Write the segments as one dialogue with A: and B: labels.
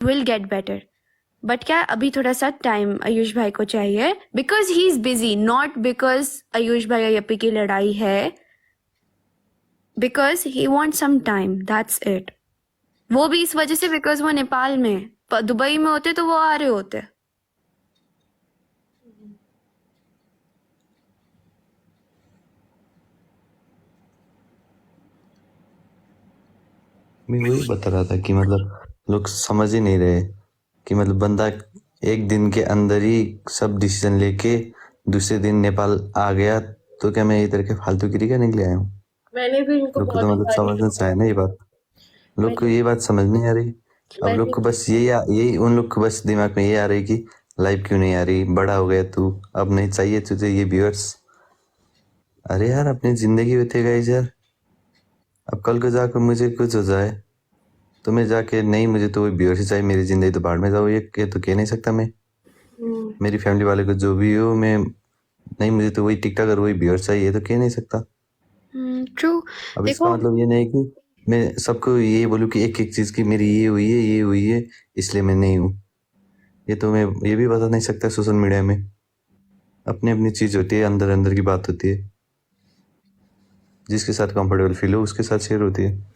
A: Will get better. But क्या अभी थोड़ा सा टाइम आयुष भाई को चाहिए, because he is busy, not because Ayush भाई और यप्पी की लड़ाई है, because he want some time, that's it. वो भी इस वजह से बिकॉज वो नेपाल में, दुबई में होते तो वो आ रहे होते।
B: मैं वही बता रहा था कि मतलब लोग समझ ही नहीं रहे कि मतलब बंदा एक दिन के अंदर ही सब डिसीजन लेके दूसरे दिन नेपाल आ गया, तो क्या मैं इधर के फालतूगिरी का निकले आया हूँ?
C: मैंने भी इनको
B: लोग को
C: बहुत
B: तो मतलब
C: बार
B: समझना चाहिए ना ये बात। लोग को
C: मैंने
B: ये बात समझ नहीं आ रही। अब लोग
C: मैंने
B: को बस यही उन लोग को बस दिमाग में ये आ रही कि लाइव क्यों नहीं आ रही, बड़ा हो गया तू, अब नहीं चाहिए तुझे ये व्यूअर्स। अरे यार अपनी जिंदगी बितेगा यार। अब कल को जाकर मुझे कुछ हो जाए तो मैं जाके नहीं, मुझे तो वही व्यूअर्स ही चाहिए, मेरी जिंदगी तो बाढ़ में जाओ, ये तो कह नहीं सकता मैं। मेरी फैमिली वाले को जो भी हो, मैं नहीं, मुझे तो वही टिकटॉक और वही व्यूअर्स चाहिए, ये तो कह नहीं सकता।
A: ट्रू।
B: अब इसका
A: देखो
B: मतलब ये नहीं कि मैं सबको ये बोलूँ कि एक एक चीज की मेरी ये हुई है इसलिए मैं नहीं हूँ। ये तो मैं ये भी बता नहीं सकता सोशल मीडिया में। अपनी अपनी चीज होती है, अंदर अंदर की बात होती है, जिसके साथ कंफर्टेबल फील हो उसके साथ शेयर होती है।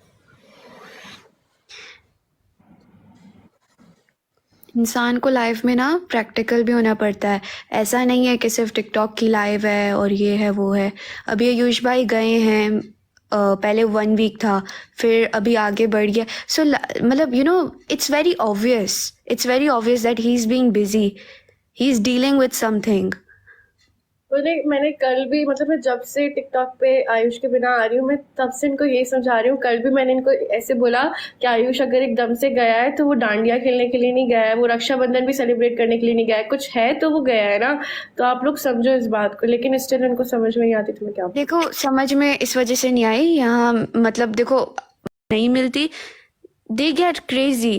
A: इंसान को लाइफ में ना प्रैक्टिकल भी होना पड़ता है। ऐसा नहीं है कि सिर्फ टिकटॉक की लाइव है और ये है वो है। अभी आयुष भाई गए हैं, पहले 1 वीक था, फिर अभी आगे बढ़ गया। सो मतलब you know it's very obvious that he is being busy, he is dealing with something.
C: मैंने कल भी, मतलब मैं जब से टिकटॉक पे आयुष के बिना आ रही हूँ, मैं तब से इनको यही समझा रही हूँ। कल भी मैंने इनको ऐसे बोला कि आयुष अगर एकदम से गया है तो वो डांडिया खेलने के लिए नहीं गया है, वो रक्षाबंधन भी सेलिब्रेट करने के लिए नहीं गया है, कुछ है तो वो गया है ना। तो आप लोग समझो इस बात को, लेकिन स्टिल उनको समझ में नहीं आती, तो मैं क्या बोलूं।
A: देखो समझ में इस वजह से नहीं आई यहाँ, मतलब देखो नहीं मिलती, they get crazy,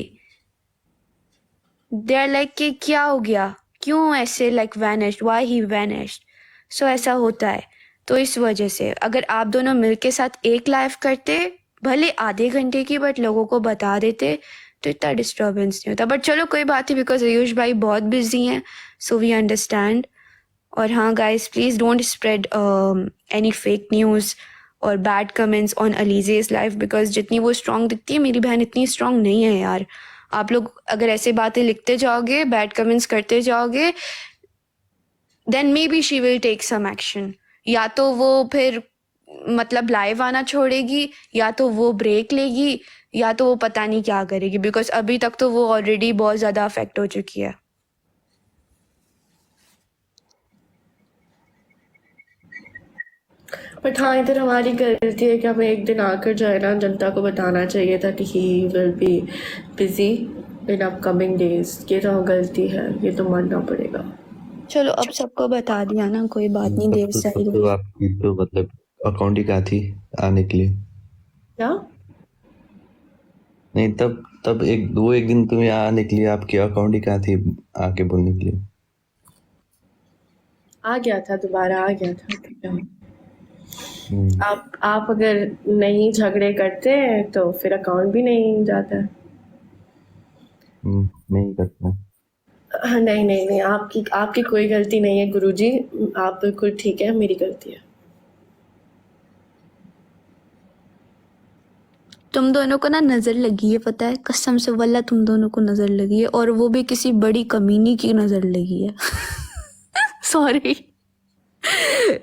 A: they are like कि क्या हो गया, क्यों ऐसे like vanished, why he vanished. So ऐसा होता है। तो इस वजह से अगर आप दोनों मिलके साथ एक लाइव करते, भले आधे घंटे की, बट लोगों को बता देते, तो इतना डिस्टर्बेंस नहीं होता। बट चलो कोई बात नहीं, बिकॉज आयुष भाई बहुत बिजी हैं, सो वी अंडरस्टैंड। और हाँ guys, please don't spread any fake news और bad comments on Alizeh's life, because जितनी वो स्ट्रांग दिखती है, मेरी बहन इतनी स्ट्रांग नहीं है यार। आप लोग अगर ऐसे बातें लिखते जाओगे, बैड कमेंट्स करते जाओगे, then may be she will take some action. या तो वो फिर मतलब लाइव आना छोड़ेगी, या तो वो ब्रेक लेगी, या तो वो पता नहीं क्या करेगी, बिकॉज अभी तक तो वो ऑलरेडी बहुत ज़्यादा अफेक्ट हो चुकी है।
C: बट हाँ, इधर हमारी गलती है कि हमें एक दिन आकर जो है ना जनता को बताना चाहिए था कि he will be busy in upcoming days. ये तो गलती है, ये तो मानना पड़ेगा।
A: चलो अब सबको बता दिया ना, कोई बात नहीं, देर से
B: तब
A: आई
B: तो
A: गई।
B: आपकी तो मतलब अकाउंट ही कहाँ थी आने के लिए?
C: क्या?
B: नहीं, तब तब एक दिन तुम्हें आने के लिए आपकी अकाउंट ही कहाँ थी आके बोलने के लिए?
C: आ गया था, दोबारा आ गया था, ठीक है।
B: हम्म,
C: आप अगर नहीं झगड़े करते हैं तो फिर अकाउंट भी नहीं जाता है।
B: मैं ही करता हूँ।
C: नहीं नहीं नहीं, आपकी आपकी कोई गलती नहीं है गुरुजी। आप बिल्कुल ठीक है, मेरी गलती है।
A: तुम दोनों को ना नजर लगी है, पता है, कसम से वल्ला तुम दोनों को नजर लगी है, और वो भी किसी बड़ी कमीनी की नजर लगी है। सॉरी,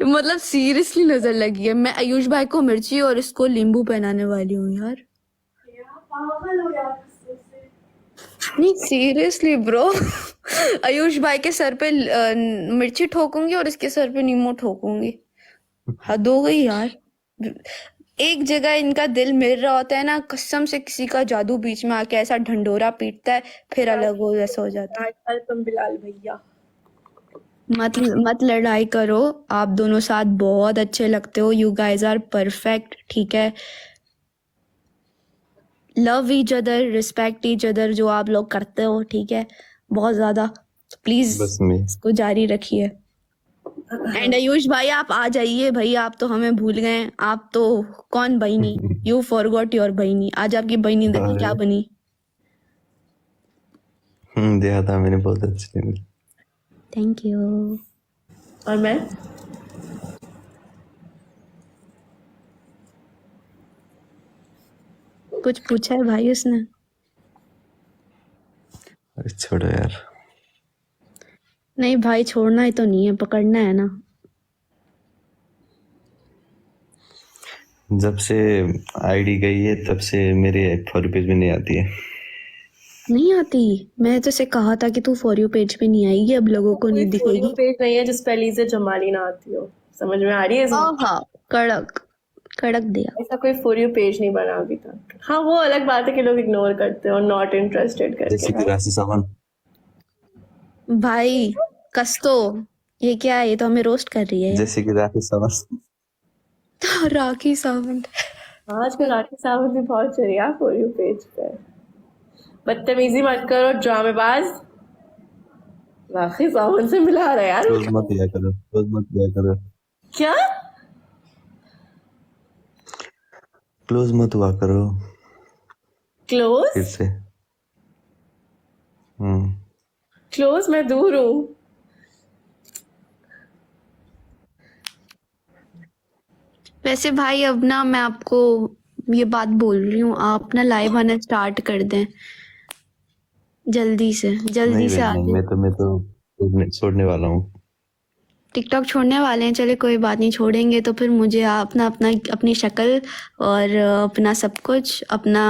A: मतलब सीरियसली नजर लगी है। मैं आयुष भाई को मिर्ची और इसको नींबू पहनाने वाली हूँ यार।
C: पागल हो यार कसम से।
A: नहीं सीरियसली ब्रो। आयुष भाई के सर पे मिर्ची ठोकूंगी और इसके सर पे नींबू ठोकूंगी। हद हो गई यार। एक जगह इनका दिल मिल रहा होता है ना, कसम से किसी का जादू बीच में आके ऐसा ढंडोरा पीटता है, फिर अलग हो जैसा हो जाता है।
C: तुम बिलाल भैया।
A: मत मत लड़ाई करो, आप दोनों साथ बहुत अच्छे लगते हो, यू गाइज आर परफेक्ट, ठीक है। Love each other, respect each other, जो आप लोग करते हो, ठीक है, बहुत ज्यादा। प्लीज
B: बस मैं
A: इसको जारी रखिए। एंड आयुष भाई आप आ जाइए भाई, आप तो हमें भूल गए। आप तो कौन बहनी, यू फॉरगॉट योर बहनी। आज आपकी बहनी देखी क्या
B: हाँ,
A: बनी।
B: देखा था मैंने, बहुत अच्छे लगे।
A: Thank you.
C: और मैं
A: कुछ पूछा है भाई उसने?
B: अरे छोड़ो यार।
A: नहीं भाई, छोड़ना ही तो नहीं है, पकड़ना है ना।
B: जब से आईडी गई है तब से मेरे फॉर पेज में नहीं आती है।
A: नहीं आती? मैं तो से कहा था कि तू फॉर यू पेज पे नहीं आएगी, अब लोगों को नहीं
C: कोई
A: दिखेगी।
C: पेज नहीं है जिस पे अलीज़ा जमाली ना आती हो। समझ में आ रही है?
A: हाँ, कड़क कड़क दिया।
C: ऐसा कोई फॉर यू पेज नहीं बना अभी तक। हाँ, वो अलग बात है कि लोग इग्नोर करते हैं और नॉट इंटरेस्टेड
B: जैसे कि
C: करके।
B: राशि सावन।
A: भाई कस्तो, ये क्या है? ये तो हमें रोस्ट कर रही है यार।
B: जैसे कि राशि सावन।
A: राखी सावंत।
C: आजकल राखी सावंत भी बहुत चली है फॉर यू पेज पे। बदतमीजी मत करो ड्रामेबाज। राखी सावंत से मिला रहा है यार।
B: क्लोज मत दिया करो, क्लोज मत दिया करो,
C: क्या
B: क्लोज मत हुआ करो
C: क्लोज?
B: फिर से।
C: क्लोज मैं दूर हूँ।
A: वैसे भाई अब ना मैं आपको ये बात बोल रही हूँ, आप ना लाइव आना स्टार्ट कर दें जल्दी से,
B: नहीं
A: जल्दी से
B: बहन
A: आ
B: नहीं,
A: जाए।
B: मैं तो छोड़ने वाला हूँ।
A: टिकटॉक छोड़ने वाले हैं? चले कोई बात नहीं, छोड़ेंगे तो फिर मुझे अपना अपना अपनी शक्ल और अपना सब कुछ, अपना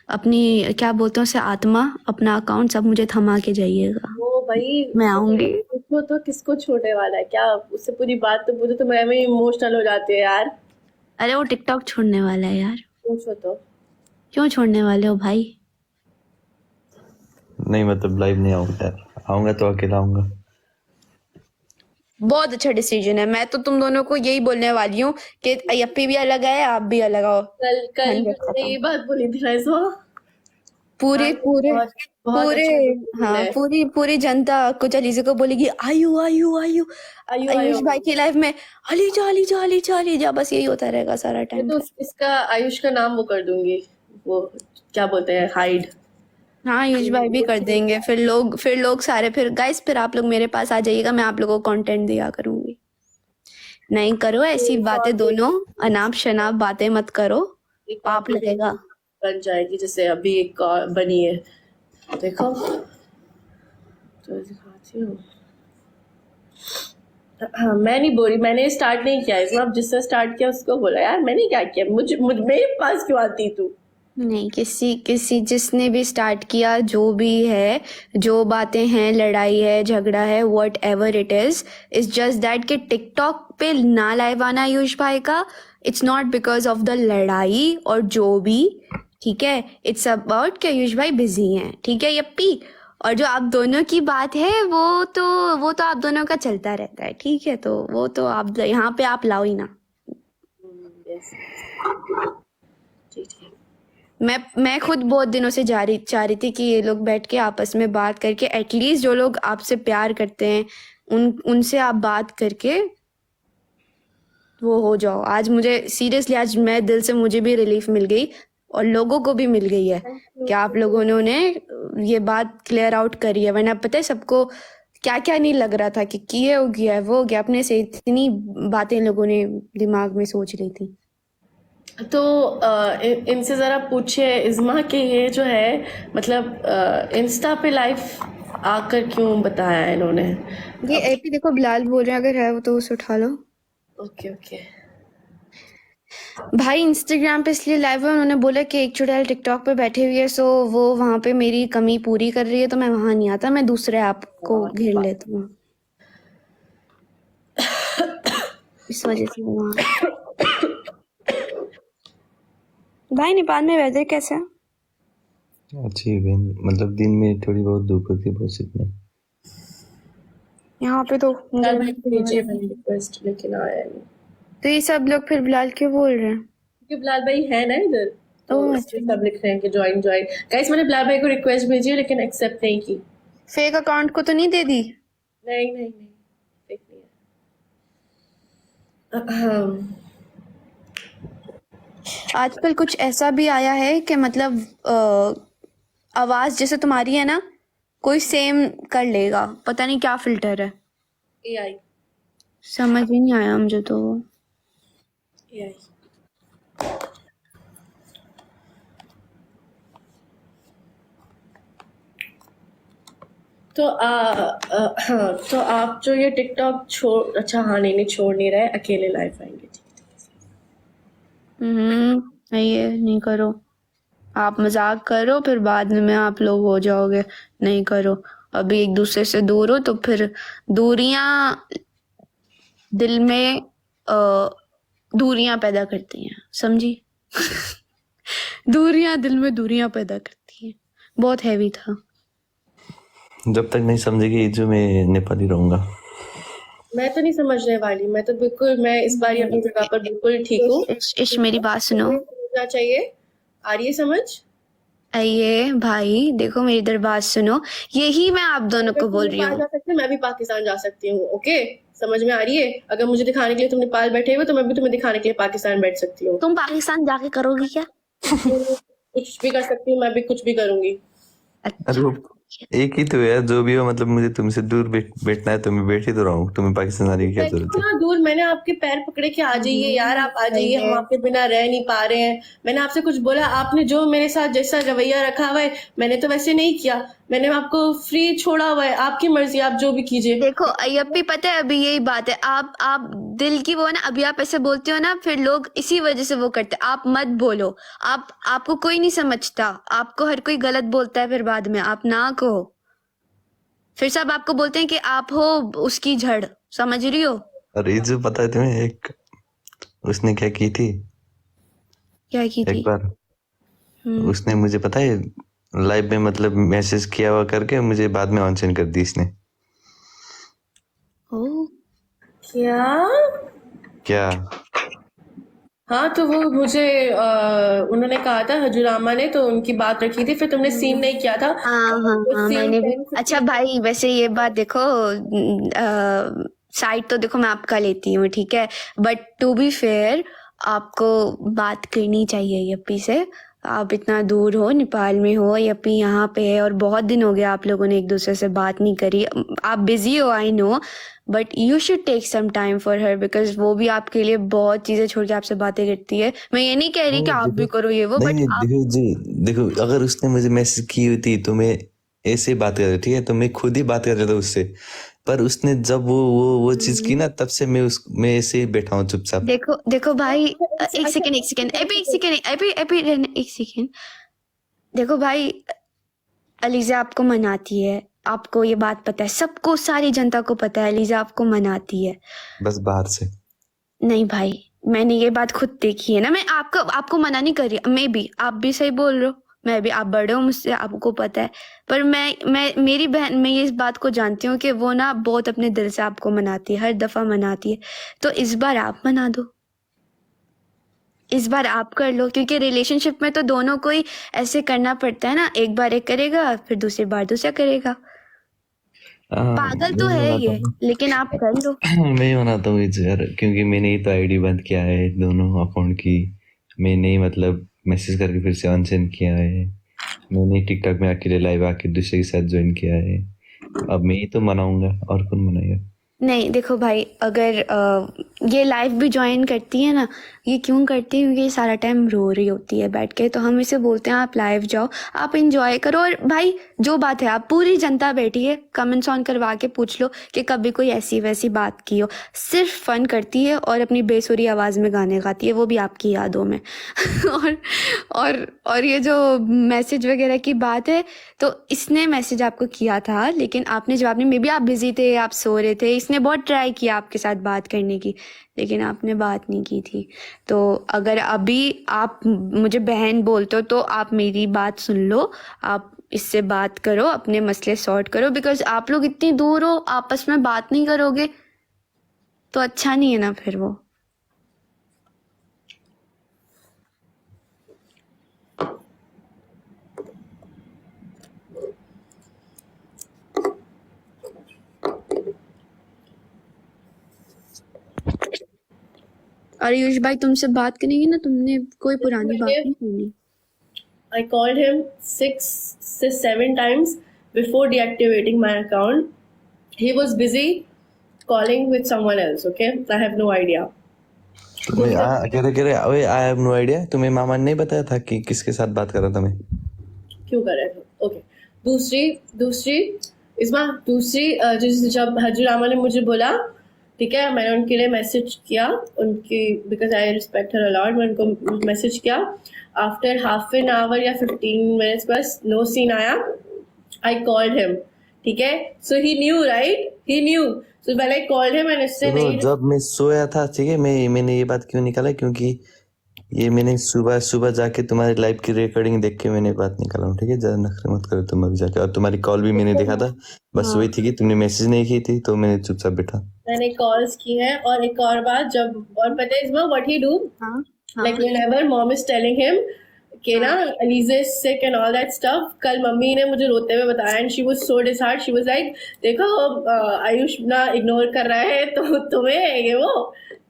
A: अपनी क्या बोलते हैं उसे, आत्मा, अपना अकाउंट सब मुझे थमा के जाइएगा।
C: वो भाई
A: मैं आऊंगी।
C: पूछो तो किसको छोड़ने वाला है क्या? उससे पूरी बात तो पूछो तो मैं इमोशनल हो जाती है यार।
A: अरे वो टिकटॉक छोड़ने वाला है यार।
C: पूछो तो।
A: क्यों छोड़ने वाले हो भाई?
B: नहीं मतलब लाइव नहीं आऊंगा यार, आऊंगा तो अकेला आऊंगा।
A: बहुत अच्छा डिसीजन है। मैं तो तुम दोनों को यही बोलने वाली हूँ कि अय्यप्पी भी अलग है, आप भी अलग आओ।
C: कल कल भी
A: झंझट
C: मैंने ये
A: खत्म।
C: बात बोली थी ना इसको।
A: पूरे पूरे
C: बहुत बहुत
A: पूरे
C: अच्छा डिसीजन
A: हाँ,
C: है।
A: पूरी पूरी जनता कुछ अलीज़ा को बोलेगी, आयु आयु आयु।
C: आयु आयु।
A: आयुष भाई की लाइफ में अलीजा अलीजा अलीजा अलीजा, बस यही होता रहेगा सारा
C: मैं
A: टाइम
C: तो
A: पे।
C: इसका आयुष का नाम वो कर दूंगी। वो क्या बोलते हैं, हाइड।
A: हाँ, आयुष भाई भी कर देंगे। फिर लोग सारे, फिर गाइस, फिर आप लोग मेरे पास आ जाइएगा, मैं आप लोगों को कंटेंट दिया करूंगी। नहीं करो ऐसी बातें, दोनों अनाप शनाप बातें मत करो,
C: एक और
A: पाप लगेगा।
C: बन जाएगी जैसे अभी एक और बनी है। देखो तो दिखाती हूँ। हाँ, मैं नहीं बोली, मैंने स्टार्ट नहीं किया इसमें। अब जिसने स्टार्ट किया उसको बोला यार, मैंने क्या किया? मेरे पास क्यों आती तू?
A: नहीं, किसी किसी जिसने भी स्टार्ट किया, जो भी है, जो बातें हैं, लड़ाई है, झगड़ा है, what ever is just that कि टिकटॉक पे ना लाइव आना आयुष भाई का, it's not because of the लड़ाई और जो भी, ठीक है, इट्स अबाउट कि आयुष भाई बिजी हैं, ठीक है यप्पी। और जो आप दोनों की बात है वो तो आप दोनों का चलता रहता है, ठीक है, तो वो तो आप यहाँ पे आप लाओ ही ना।
C: यस, ठीक है।
A: मैं खुद बहुत दिनों से चाह रही थी कि ये लोग बैठ के आपस में बात करके, एटलीस्ट जो लोग आपसे प्यार करते हैं उनसे आप बात करके वो हो जाओ। आज मुझे सीरियसली, आज मैं दिल से, मुझे भी रिलीफ मिल गई और लोगों को भी मिल गई है कि आप लोगों ने ये बात क्लियर आउट करी है। वरना पता है सबको क्या क्या नहीं लग रहा था कि ये हो गया है, वो हो गया, अपने से इतनी बातें लोगों ने दिमाग में सोच रही थी।
C: तो इनसे जरा पूछिए इज़्मा कि ये जो है मतलब इंस्टा पे लाइव आकर क्यों बताया है इन्होंने?
A: ये एपी देखो, बिलाल बोल रहे हैं, अगर है वो तो उसे उठा लो।
C: Okay okay.
A: भाई इंस्टाग्राम पे इसलिए लाइव है, उन्होंने बोला कि एक चुड़ैल टिकटॉक पे बैठी हुई है, सो वो वहां पे मेरी कमी पूरी कर रही है, तो मैं वहां नहीं आता, मैं दूसरे ऐप को घेर लेता हूँ, इस वजह से वो वहां। भाई नेपाल में वेदर कैसा है?
B: अच्छी बहन, मतलब दिन में थोड़ी बहुत धूप होती है, बहुत इतनी।
A: यहाँ पे तो
C: भेजिए मैंने रिक्वेस्ट लेकिन आया नहीं।
A: तो ये सब लोग फिर बिलाल क्यों बोल रहे हैं?
C: क्योंकि बिलाल भाई है ना इधर, तो
A: ओह,
C: इसलिए सब लिख रहे हैं कि ज्वाइन ज्वाइन। गाइस मैंने बिलाल भाई को रिक्वेस्ट भेजी है लेकिन एक्सेप्ट नहीं की।
A: फेक अकाउंट को तो नहीं दे दी?
C: नहीं नहीं नहीं, फेक नहीं है।
A: आजकल कुछ ऐसा भी आया है कि मतलब आवाज जैसे तुम्हारी है ना, कोई सेम कर लेगा, पता नहीं क्या फिल्टर है,
C: AI।
A: समझ ही नहीं आया मुझे तो वो।
C: AI। तो हाँ, तो आप जो ये टिकटॉक छोड़, अच्छा हाँ, नहीं छोड़ नहीं रहे, अकेले लाइव आएंगे, ठीक।
A: नहीं, ये नहीं करो, आप मजाक करो फिर बाद में आप लोग हो जाओगे, नहीं करो। अभी एक दूसरे से दूर हो तो फिर दूरियां दिल में दूरियां पैदा करती हैं, समझी? दूरियां दिल में दूरियां पैदा करती हैं। बहुत हैवी था।
B: जब तक नहीं समझेगी जो मैं नेपाली रहूंगा।
C: मैं तो नहीं समझने वाली, मैं तो बिल्कुल, मैं इस बार अपनी जगह पर बिल्कुल ठीक हूँ।
A: इश मेरी बात सुनो।
C: समझना चाहिए। आ रही है समझ?
A: आइए भाई, देखो मेरी इधर बात सुनो, यही मैं आप दोनों
C: अगर
A: को
C: तुम
A: बोल रही
C: नेपाल
A: हूँ।
C: जा सकते हो, मैं भी पाकिस्तान जा सकती हूँ। ओके, समझ में आ रही है? अगर मुझे दिखाने के लिए तुम नेपाल बैठे हो तो मैं भी तुम्हें दिखाने के लिए पाकिस्तान बैठ सकती हूँ।
A: तुम पाकिस्तान जाके करोगी क्या?
C: कुछ भी कर सकती हूँ, मैं भी कुछ भी करूंगी।
B: अरे
A: अच्छा,
B: वो एक ही तो है यार, जो भी हो, मतलब मुझे तुमसे दूर बैठना है तो मैं बैठ ही तो रहा हूँ, तुम्हें पाकिस्तान आने की क्या
C: बैठी
B: जरूरत
C: हूँ
B: है?
C: ना दूर, मैंने आपके पैर पकड़े कि आ जाइए यार, आप आ जाइए, हम आपके बिना रह नहीं पा रहे हैं। मैंने आपसे कुछ बोला? आपने जो मेरे साथ जैसा रवैया रखा हुआ है, मैंने तो वैसे नहीं किया। मैंने आपको फ्री छोड़ा हुआ है, आपकी मर्जी, आप जो भी कीजिए।
A: देखो अय्यप्पी, पता है अभी यही बात है, आप दिल की वो है ना, अभी आप ऐसे बोलते हो ना, फिर लोग इसी वजह से वो करते हैं। आप मत बोलो, आपको कोई नहीं समझता, आपको हर कोई गलत बोलता है, फिर बाद में आप ना कहो, फिर सब आपको बोलते हैं कि आप हो उसकी जड़, समझ रही हो?
B: और ये जो पता है तुम्हें, एक उसने क्या की थी
A: क्या की थी?
B: एक बार, उसने मुझे पता है लाइव में मतलब मैसेज किया हुआ करके मुझे बाद में अनसेंड कर दी इसने।
A: ओ,
C: क्या?
B: क्या?
C: हाँ, तो वो मुझे उन्होंने कहा था, हजूरामा ने तो उनकी बात रखी थी, फिर तुमने सीन नहीं किया था।
A: हाँ हाँ
C: वो
A: हाँ,
C: सीन
A: मैंने भी।
C: 10
A: अच्छा
C: 15
A: भाई, वैसे ये बात देखो, साइड तो देखो मैं आपका लेती हूँ, ठीक है, बट टू बी फेयर आपको बात करनी चाहिए यप्पी से। आप इतना दूर हो, नेपाल में हो, यप्पी यहाँ पे है, और बहुत दिन हो गया आप लोगों ने एक दूसरे से बात नहीं करी। आप बिजी हो, I know, but you should take some time for her, because वो भी आपके लिए बहुत चीजें छोड़ के आपसे बातें करती है। मैं ये नहीं कह रही कि
B: नहीं
A: आप भी
B: देखो,
A: करो ये वो,
B: नहीं
A: बट
B: नहीं,
A: आप
B: देखो जी, देखो अगर उसने मुझे मैसेज की हुई थी तो मैं ऐसे ही बात कर रही, ठीक है, तो मैं खुद ही बात कर रहा था उससे। पर उसने जब वो चीज की ना, तब से मैं ऐसे ही बैठा हूँ चुपचाप।
A: देखो देखो भाई, एक
C: अच्छा,
A: सेकेंड, एक सेकेंड, एपी एक सेकेंड, एपी एपी एक सेकेंड। देखो भाई, अलीजा आपको मनाती है, आपको ये बात पता है, सबको, सारी जनता को पता है अलीजा आपको मनाती है।
B: बस बाहर से।
A: नहीं भाई, मैंने ये बात खुद देखी है ना, मैं आपको आपको मना नहीं कर रही, मैं भी, आप भी सही बोल रहे हो, मैं भी, आप बड़े हो मुझसे, आपको पता है। पर मैं मेरी बहन, मैं ये इस बात को जानती हूँ कि वो ना बहुत अपने दिल से आपको मनाती है, हर दफा मनाती है, तो इस बार आप मना दो, इस बार आप कर लो, क्योंकि रिलेशनशिप में तो दोनों को ही ऐसे करना पड़ता है ना, एक बार एक करेगा फिर दूसरी बार दूसरा करेगा।
B: हाँ,
A: पागल
B: मैं
A: तो
B: ही
A: है
B: मनाता
A: ये,
B: हूँ।
A: लेकिन आप कर लो।
B: मैं ही मनाता हूँ इस यार, क्योंकि मैंने ही तो आईडी बंद किया है दोनों अकाउंट की। मैंने ही मतलब मैसेज करके फिर से अनसेंड किया है। मैंने ही टिकटॉक में अकेले लाइव आके दूसरे के साथ ज्वाइन किया है। अब मैं ही तो मनाऊंगा, और कौन मनाएगा?
A: नहीं देखो भाई, अगर ये लाइव भी ज्वाइन करती है ना, ये क्यों करती है? क्योंकि ये सारा टाइम रो रही होती है बैठ के, तो हम इसे बोलते हैं आप लाइव जाओ, आप इंजॉय करो। और भाई जो बात है, आप पूरी जनता बैठी है, कमेंट्स ऑन करवा के पूछ लो कि कभी कोई ऐसी वैसी बात की हो। सिर्फ फन करती है और अपनी बेसुरी आवाज़ में गाने गाती है, वो भी आपकी यादों में। और और ये जो मैसेज वगैरह की बात है, तो इसने मैसेज आपको किया था, लेकिन आपने जवाब नहीं, मे बी आप बिजी थे, आप सो रहे थे, इसने बहुत ट्राई किया आपके साथ बात करने की, लेकिन आपने बात नहीं की थी। तो अगर अभी आप मुझे बहन बोलते हो तो आप मेरी बात सुन लो, आप इससे बात करो, अपने मसले सॉर्ट करो, बिकॉज आप लोग इतनी दूर हो, आपस में बात नहीं करोगे तो अच्छा नहीं है ना फिर वो। और आयुष भाई तुमसे बात करेंगे ना, तुमने कोई पुरानी बात
C: मैंने
A: नहीं सुनी।
C: I called him 6 to 7 times before deactivating my account. He was busy calling with someone else. Okay, I have no idea.
B: तुम्हें कह रहे ओए आई हैव नो आइडिया, तुम्हें मामा ने नहीं बताया था कि किसके साथ बात कर रहा था मैं?
C: क्यों कर रहे थे? ओके, दूसरी जब हजूरामा ने मुझे बोला, ठीक है, मैंने उनके लिए मैसेज किया, उनकी because I respect her a lot, मैं उनको मैसेज किया। आफ्टर हाफ एन आवर या 15 मिनट्स बस नो सीन आया। आई कॉल्ड हिम, ठीक है, so he knew, right, he knew. So when I called him and इससे
B: सुनो,
C: नहीं,
B: जब मैं सोया था, ठीक है, मैंने ये बात क्यों निकाला, क्योंकि ये मैंने सुबह जाके तुम्हारी लाइव की रिकॉर्डिंग देख के मैंने बात निकाला हूँ, ठीक है, ज्यादा नखरे मत करो तुम अभी जाके। और तुम्हारी कॉल भी मैंने देखा था, बस वही थी कि तुमने मैसेज नहीं की थी, तो मैंने चुपचाप बैठा।
C: मैंने कॉल्स की हैं। और एक और बात, जब, और पता है इसमें what he do, like whenever mom is telling him कि ना Alize is sick and all that stuff, कल मम्मी ने मुझे रोते हुए बताया and she was so disheartened, she was like, देखो आयुष ना इग्नोर कर रहा है तो तुम्हें ये वो,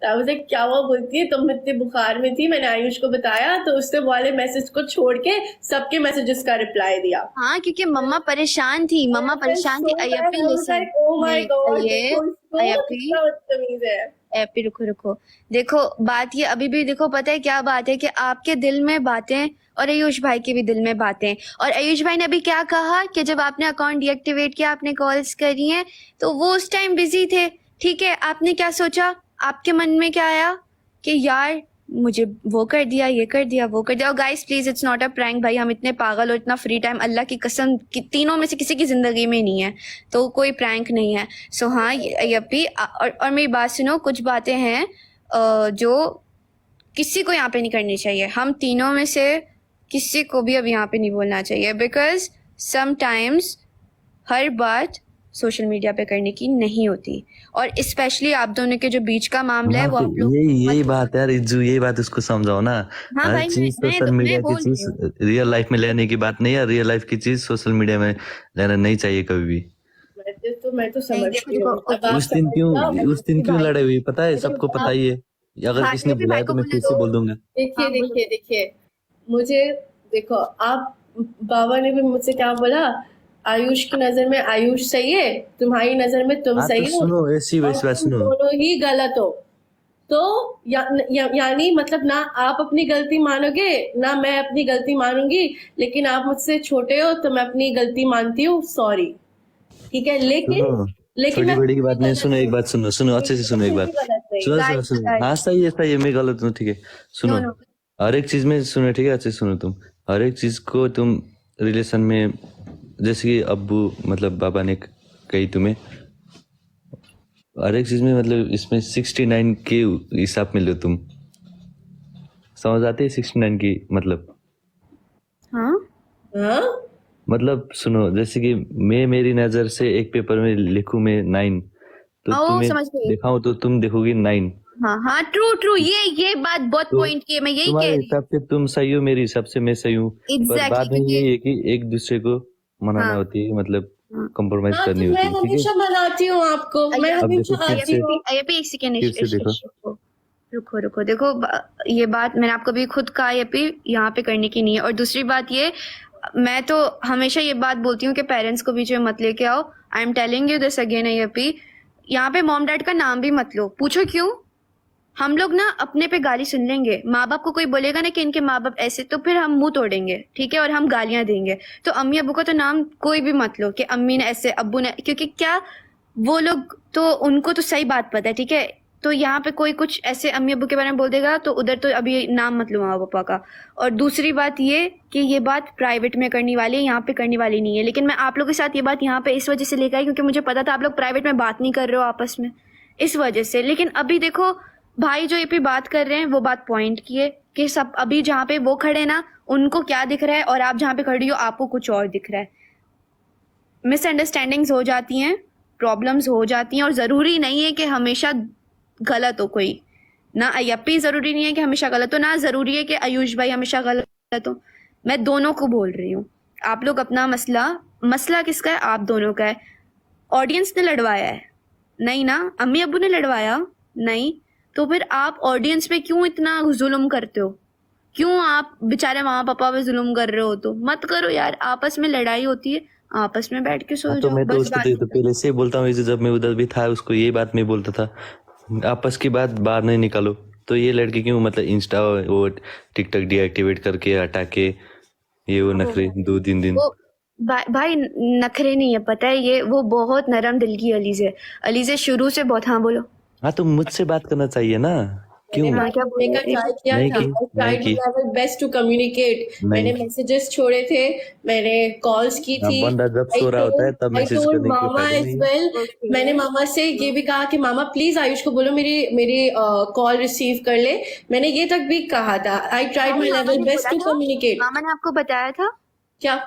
C: I was like, क्या वो बोलती है, तुम इतने बुखार में थी, मैंने आयुष को बताया तो उसने वाले मैसेज को छोड़ के सबके मैसेजेस का रिप्लाई दिया।
A: हाँ, क्योंकि मम्मा परेशान थी, मम्मा परेशान थी। अय्यप्पी लिसन,
C: oh my god,
A: ये अय्यप्पी,
C: कितना बदतमीज है।
A: एपी रुको, देखो बात ये अभी भी, देखो पता है क्या बात है कि आपके दिल में बातें और आयुष भाई के भी दिल में बातें। और आयुष भाई ने अभी क्या कहा कि जब आपने अकाउंट डीएक्टिवेट किया, आपने कॉल्स करी हैं, तो वो उस टाइम बिजी थे, ठीक है। आपने क्या सोचा, आपके मन में क्या आया कि यार मुझे वो कर दिया, ये कर दिया, वो कर दिया। और guys please, it's not a prank भाई, हम इतने पागल और इतना फ्री टाइम अल्लाह की कसम कि तीनों में से किसी की जिंदगी में नहीं है, तो कोई प्रैंक नहीं है। सो हाँ यप्पी, और मेरी बात सुनो, कुछ बातें हैं जो किसी को यहाँ पे नहीं करनी चाहिए। हम तीनों में से किसी को भी अब यहाँ पे नहीं बोलना चाहिए, बिकॉज समटाइम्स हर बात सोशल मीडिया पे करने की नहीं होती। और स्पेशली आप दोनों के जो बीच का मामला है वो आप लोग,
B: यही बात यार इज्जू, यही बात उसको समझाओ ना।
A: हाँ
B: हर
A: भाई,
B: चीज सोशल मीडिया की चीज रियल लाइफ में लेने की बात नहीं है, रियल लाइफ की चीज सोशल मीडिया में लेना नहीं चाहिए कभी भी।
C: मैं तो समझती हूँ।
B: उस दिन क्यों लड़े हुए, पता है, सबको पता ही है। अगर
A: हाँ,
B: किसने
A: ये भी
B: बुलाया
A: भाई
B: तो
A: को
B: मैं
A: बोलने
B: फिर से
A: दो।
B: बोल दूंगा।
C: देखिए, मुझे देखो, आप, बाबा ने भी मुझसे क्या बोला, आयुष की नजर में आयुष सही है, तुम्हारी नजर में तुम
B: हाँ,
C: सही
B: तो
C: हो,
B: सुनो, ऐसी
C: और
B: वैसी बात
C: तुम
B: सुनो।
C: दोनों ही गलत हो। तो यानी मतलब ना आप अपनी गलती मानोगे ना मैं अपनी गलती मानूंगी, लेकिन आप मुझसे छोटे हो तो मैं अपनी गलती मानती हूँ, सॉरी, ठीक है।
B: सुनो,
C: लेकिन
B: छोटी
C: मैं
B: बड़ी की बात नहीं, सुनो एक बात, सुनो अच्छे से सुनो एक बात,
C: गलत नहीं।
B: सुनो, हाँ सही है, मैं गलत हूँ, ठीक है, सुनो।
A: No, no.
B: हर एक चीज में सुनो, ठीक है, अच्छे से सुनो। तुम हर एक चीज को तुम रिलेशन में, जैसे कि अब्बू मतलब बाबा ने कही तुम्हें, हर एक चीज में मतलब इसमें 69 के हिसाब में लो तुम, समझ आती है 69 की मतलब?
A: हाँ
C: हाँ,
B: मतलब सुनो, जैसे कि मैं मेरी नजर से एक पेपर में लिखूं मैं 9, तो तुम्हें
A: समझ गई।
B: दिखाऊं तो तुम देखोगी 9।
A: हाँ, ट्रू, ये बात बहुत
B: तो
A: पॉइंट की है, मैं यही कह
B: तुम्हारे
A: रही हूँ।
B: हिसाब से तुम सही हो, मेरे हिसाब से मैं सही हूँ, पर
A: Exactly,
B: बात में
A: क्योंकि
B: यही है कि एक दूसरे को मनाना
A: हाँ,
B: होती है, मतलब
A: हाँ।
B: कॉम्प्रोमाइज
C: हाँ,
B: करनी
C: तो मैं
B: होती है, ठीक है।
C: हमेशा मनाती हूँ आपको, मैं
B: अब देखो
C: हमेशा
B: फिर
C: आती
B: से,
C: हूँ।
A: अय्यप्पी एक सेकेंड,
B: फिर से देखो।
A: रुको, देखो ये बात मैंने आपको भी खुद कहा, अय्यप्पी यहाँ पे करने की नहीं है। और दूसरी बात ये, मैं तो हमेशा ये बात बोलती हूँ कि पेरेंट्स को बीच में मत लेके आओ। I am telling you this again Ayyappi, यहाँ पे मॉम डैड का नाम भी मत लो। पूछो क्यों? हम लोग ना अपने पे गाली सुन लेंगे, माँ बाप को कोई बोलेगा ना कि इनके माँ बाप ऐसे, तो फिर हम मुंह तोड़ेंगे, ठीक है, और हम गालियां देंगे। तो अम्मी अब्बू का तो नाम कोई भी मत लो कि अम्मी ने ऐसे, अब्बू ने, क्योंकि क्या वो लोग तो, उनको तो सही बात पता है, ठीक है। तो यहाँ पे कोई कुछ ऐसे अम्मी अब्बू के बारे में बोल देगा तो उधर तो अभी नाम मत लो माँ पापा का। और दूसरी बात ये कि ये बात प्राइवेट में करने वाली है, यहाँ पे करने वाली नहीं है। लेकिन मैं आप लोगों के साथ ये बात यहाँ पे इस वजह से लेकर आई क्योंकि मुझे पता था आप लोग प्राइवेट में बात नहीं कर रहे हो आपस में, इस वजह से। लेकिन अभी देखो भाई जो ये पे बात कर रहे हैं वो बात पॉइंट की है कि सब अभी जहाँ पे वो खड़े ना, उनको क्या दिख रहा है और आप जहाँ पे खड़ी हो आपको कुछ और दिख रहा है। मिसअंडरस्टैंडिंग्स हो जाती हैं, प्रॉब्लम्स हो जाती हैं, और जरूरी नहीं है कि हमेशा गलत हो कोई। ना अय्यप्पी जरूरी नहीं है कि हमेशा गलत हो, ना जरूरी है कि आयुष भाई हमेशा गलत हो। मैं दोनों को बोल रही हूँ। आप लोग अपना मसला किसका है? आप दोनों का है। ऑडियंस ने लड़वाया है? नहीं ना। अम्मी अब्बू ने लड़वाया? नहीं। तो फिर आप ऑडियंस पे क्यों इतना जुल्म करते हो? क्यों आप बेचारे माँ पापा पे जुल्म कर रहे हो? तो मत करो यार, आपस में लड़ाई होती है, आपस में बैठ के सो
B: हाँ तो
A: जाओ,
B: मैं तो
A: बस
B: उसको
A: बात
B: तो पहले से ही बोलता हूँ, इसे जब मैं उधर भी था उसको ये बात नहीं बोलता था, आपस की बात बाहर नहीं निकालो। तो ये लड़की क्यों मतलब इंस्टा वो टिकटॉक डीएक्टिवेट करके हटा के ये वो नखरे 2-3 दिन।
A: वो भाई नखरे नहीं है, पता है, ये वो बहुत नरम दिल की अलीज़े शुरू से बहुत। हाँ बोलो।
B: हाँ तो मुझसे बात करना चाहिए ना, क्यों
C: मैंने
A: हाँ
C: बात
A: क्या
C: करने
A: बोल
C: का
A: रहे
C: ट्राई किया
B: नहीं
C: था,
B: की
C: आई
B: नहीं
C: ट्राइड
B: की
C: माय बेस्ट टू कम्युनिकेट, मैंने
B: नहीं।
C: मैसेजेस छोड़े थे, मैंने कॉल्स की
B: हाँ,
C: थी,
B: बंदा जब सो रहा होता है तब
C: आई
B: मैसेज
C: टोल्ड
B: करने की कोई
C: मामा
B: फायदा
C: एज
B: नहीं है।
C: वेल,
A: ओके
C: मैंने मामा से ये भी कहा कि मामा प्लीज आयुष को बोलो मेरी मेरी कॉल रिसीव कर ले, मैंने ये तक भी कहा था, I tried my
A: mama
C: level
A: ने
C: बेस्ट
A: बोला
C: टू
A: था,
C: कम्युनिकेट।
A: मामा ने आपको बताया था?
C: क्या?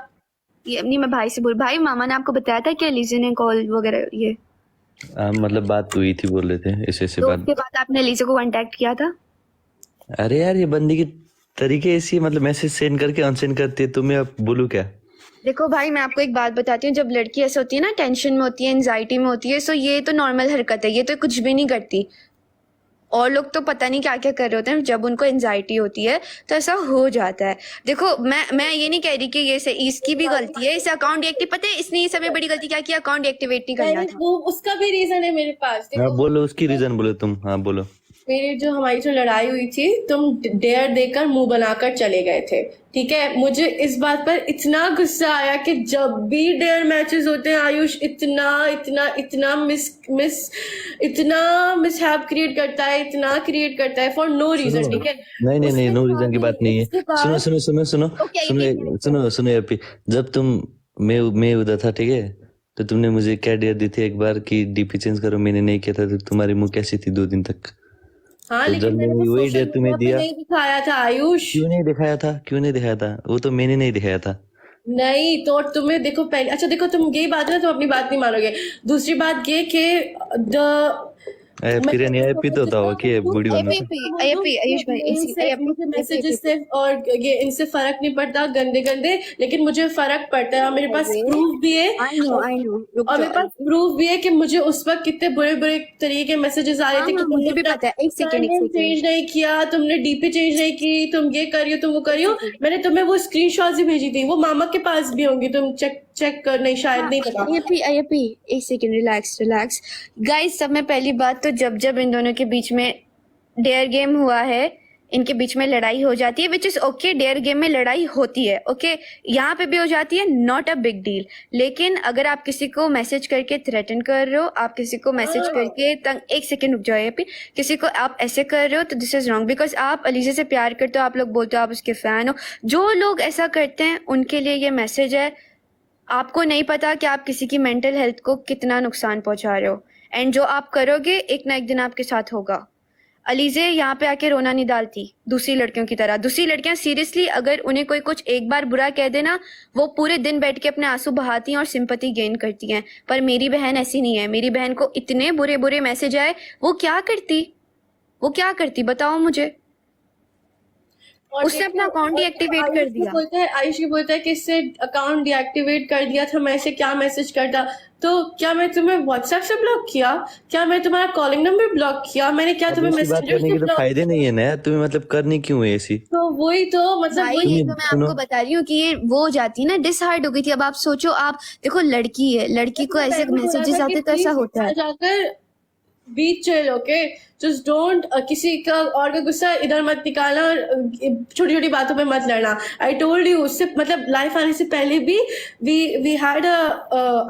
A: ये नहीं, मैं भाई से बोल, भाई मामा ने आपको बताया था कि अलीज़े ने कॉल वगैरह ये,
B: मतलब बात हुई थी, बोल रहे थे ऐसे ऐसे
A: तो
B: बात।
A: उसके बाद आपने अलीज़े को कांटेक्ट किया था?
B: अरे यार ये बंदी की तरीके ऐसी है, मतलब मैसेज सेंड करके अनसेंड करती है, तुम्हें अब बोलूं क्या।
A: देखो भाई, मैं आपको एक बात बताती हूँ, जब लड़की ऐसे होती है ना, टेंशन में होती है, एंजाइटी में होती है, सो ये तो नॉर्मल हरकत है, ये तो कुछ भी नहीं करती। और लोग तो पता नहीं क्या क्या कर रहे होते हैं, जब उनको एंजाइटी होती है तो ऐसा हो जाता है। देखो मैं ये नहीं कह रही कि ये से इसकी भी गलती है, इसे अकाउंट डीएक्टिव, पता है इसने ये सबसे बड़ी गलती क्या की, अकाउंट डीएक्टिवेट नहीं करना
C: मैंने
A: था।
C: वो उसका भी रीजन है मेरे पास,
B: हाँ
C: देखो
B: बोलो उसकी रीजन बोलो तुम, हाँ बोलो।
C: मेरी जो हमारी जो लड़ाई हुई थी, तुम डेयर देकर मुंह बनाकर चले गए थे, ठीक है, मुझे इस बात पर इतना गुस्सा आया कि जब भी डेयर मैचेस होते हैं आयुष इतना इतना इतना इतना मिसहैप क्रिएट करता है, इतना क्रिएट करता है फॉर नो रीजन, ठीक है।
B: नहीं नहीं नहीं,
C: उसके
B: नो
C: बाद
B: रीजन की बात नहीं है।
C: उसके
B: सुनो
C: बाद
B: सुनो सुनो सुनो
A: ओके
B: सुनो सुनो सुनो एपी, जब तुम मैं उधर था ठीक है, तो तुमने मुझे क्या डेयर दी थी एक बार कि डीपी चेंज करो, मैंने नहीं किया था, तो तुम्हारी मुंह कैसी थी 2 दिन तक।
C: हाँ,
B: तो जब
C: लेकिन मैंने
B: मैंने
C: वो
B: वही
C: सोशल
B: डेयर तुम्हें
C: मीडिया पे
B: दिया,
C: नहीं दिखाया था आयुष।
B: क्यों नहीं दिखाया था, क्यों नहीं दिखाया था, वो तो मैंने नहीं दिखाया था।
C: नहीं तो तुम्हें देखो पहले, अच्छा देखो तुम ये बात है, तुम अपनी बात नहीं मानोगे, दूसरी बात ये कि द
B: किरण ये भी तो होता होगा कि बूढ़ी होना था।
A: आयुष भाई,
C: मुझे मैसेजेस से और ये इनसे फर्क नहीं पड़ता, गंदे गंदे, लेकिन मुझे फर्क पड़ता है, और मेरे पास प्रूफ भी है,
A: आई नो रुक
C: और मेरे
A: जाओ।
C: पास प्रूफ भी है कि मुझे उस वक्त कितने बुरे बुरे तरीके के मैसेजेस आ रहे
A: हाँ
C: थे कि
A: हाँ, मुझे
C: तुमने
A: भी
C: अपना
A: पता है, एक सेकेंड
C: चेंज नहीं किया, तुमने डीपी चेंज नहीं की, तुम ये करियो तुम वो करियो, मैंने तुम्हें वो स्क्रीनशॉट्स भी भेजी थी, वो मामा के पास भी होंगी, तुम चेक चेक कर, नहीं शायद नहीं पता।
A: आईएपी एक सेकेंड, रिलैक्स गाइस। सब में पहली बात तो जब जब इन दोनों के बीच में डेयर गेम हुआ है, इनके बीच में लड़ाई हो जाती है, which is okay, dare game में लड़ाई होती है, ओके, यहाँ पे भी हो जाती है, नॉट अ बिग डील। लेकिन अगर आप किसी को मैसेज करके थ्रेटन कर रहे हो, आप किसी को मैसेज करके तंग, एक सेकेंड रुक जाओ आईएपी, किसी को आप ऐसे कर रहे हो तो दिस इज रॉन्ग, बिकॉज आप अलीज़े से प्यार करते हो, आप लोग बोलते हो आप उसके फैन हो। जो लोग ऐसा करते हैं उनके लिए ये मैसेज है, आपको नहीं पता कि आप किसी की मेंटल हेल्थ को कितना नुकसान पहुंचा रहे हो, एंड जो आप करोगे एक ना एक दिन आपके साथ होगा। अलीज़े यहाँ पे आके रोना नहीं डालती दूसरी लड़कियों की तरह। दूसरी लड़कियां सीरियसली अगर उन्हें कोई कुछ एक बार बुरा कह देना, वो पूरे दिन बैठ के अपने आंसू बहाती हैं और सिंपैथी गेन करती हैं, पर मेरी बहन ऐसी नहीं है। मेरी बहन को इतने बुरे बुरे मैसेज आए, वो क्या करती बताओ मुझे।
C: और
A: उसने अपना अकाउंट डीएक्टिवेट कर दिया।
C: आयुष ये बोलता है कि इससे अकाउंट डीएक्टिवेट कर दिया था, मैं इसे क्या मैसेज करता, तो क्या मैं तुम्हें व्हाट्सएप से ब्लॉक किया, क्या मैं तुम्हारा कॉलिंग नंबर ब्लॉक किया, मैंने क्या
B: अब
C: तुम्हें
B: ऐसी बात
C: मैसेंजर
B: करने
C: से
B: के तो
C: ब्लॉक
B: फायदे
C: किया?
B: नहीं है ना यार, तुम्हें मतलब करनी क्यों है ऐसी।
C: तो वही तो मतलब
A: भाई,
C: वही
A: ये
B: तुम्हें
A: तो मैं
B: सुनो,
A: आपको बता रही हूँ कि ये वो हो जाती है ना, डिसहार्ट हो गई थी। अब आप सोचो, आप देखो लड़की है, लड़की को ऐसे
C: मैंने बोला
A: मैसेजेस
C: था कि
A: आते तो ऐसा
C: प्लीज
A: होता है।
C: जाकर बीच चिल, ओके, जस्ट डोंट किसी का और का गुस्सा इधर मत निकालना, छोटी छोटी बातों पे मत लड़ना। आई टोल्ड यू, उससे मतलब लाइफ आने से पहले भी वी हैड अ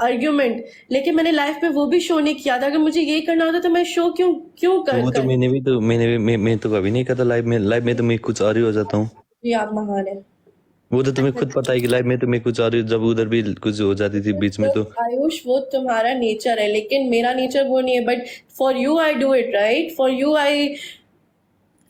C: आर्ग्यूमेंट, लेकिन मैंने लाइफ में वो भी शो नहीं किया था। अगर मुझे ये करना होता तो मैं शो क्यों क्यों
B: तो वो तो
C: कर
B: मैंने तो कभी नहीं करता लाइव में तो मैं कुछ और ही हो जाता हूँ।
C: जी आप महान है।
B: वो तो तुम्हें खुद पता है कि लाइव में तो मैं कुछ और ही, जब उधर भी कुछ हो जाती थी बीच में तो।
C: आयुष वो तुम्हारा नेचर है, लेकिन मेरा नेचर वो नहीं है, but for you I do it, right, for you I.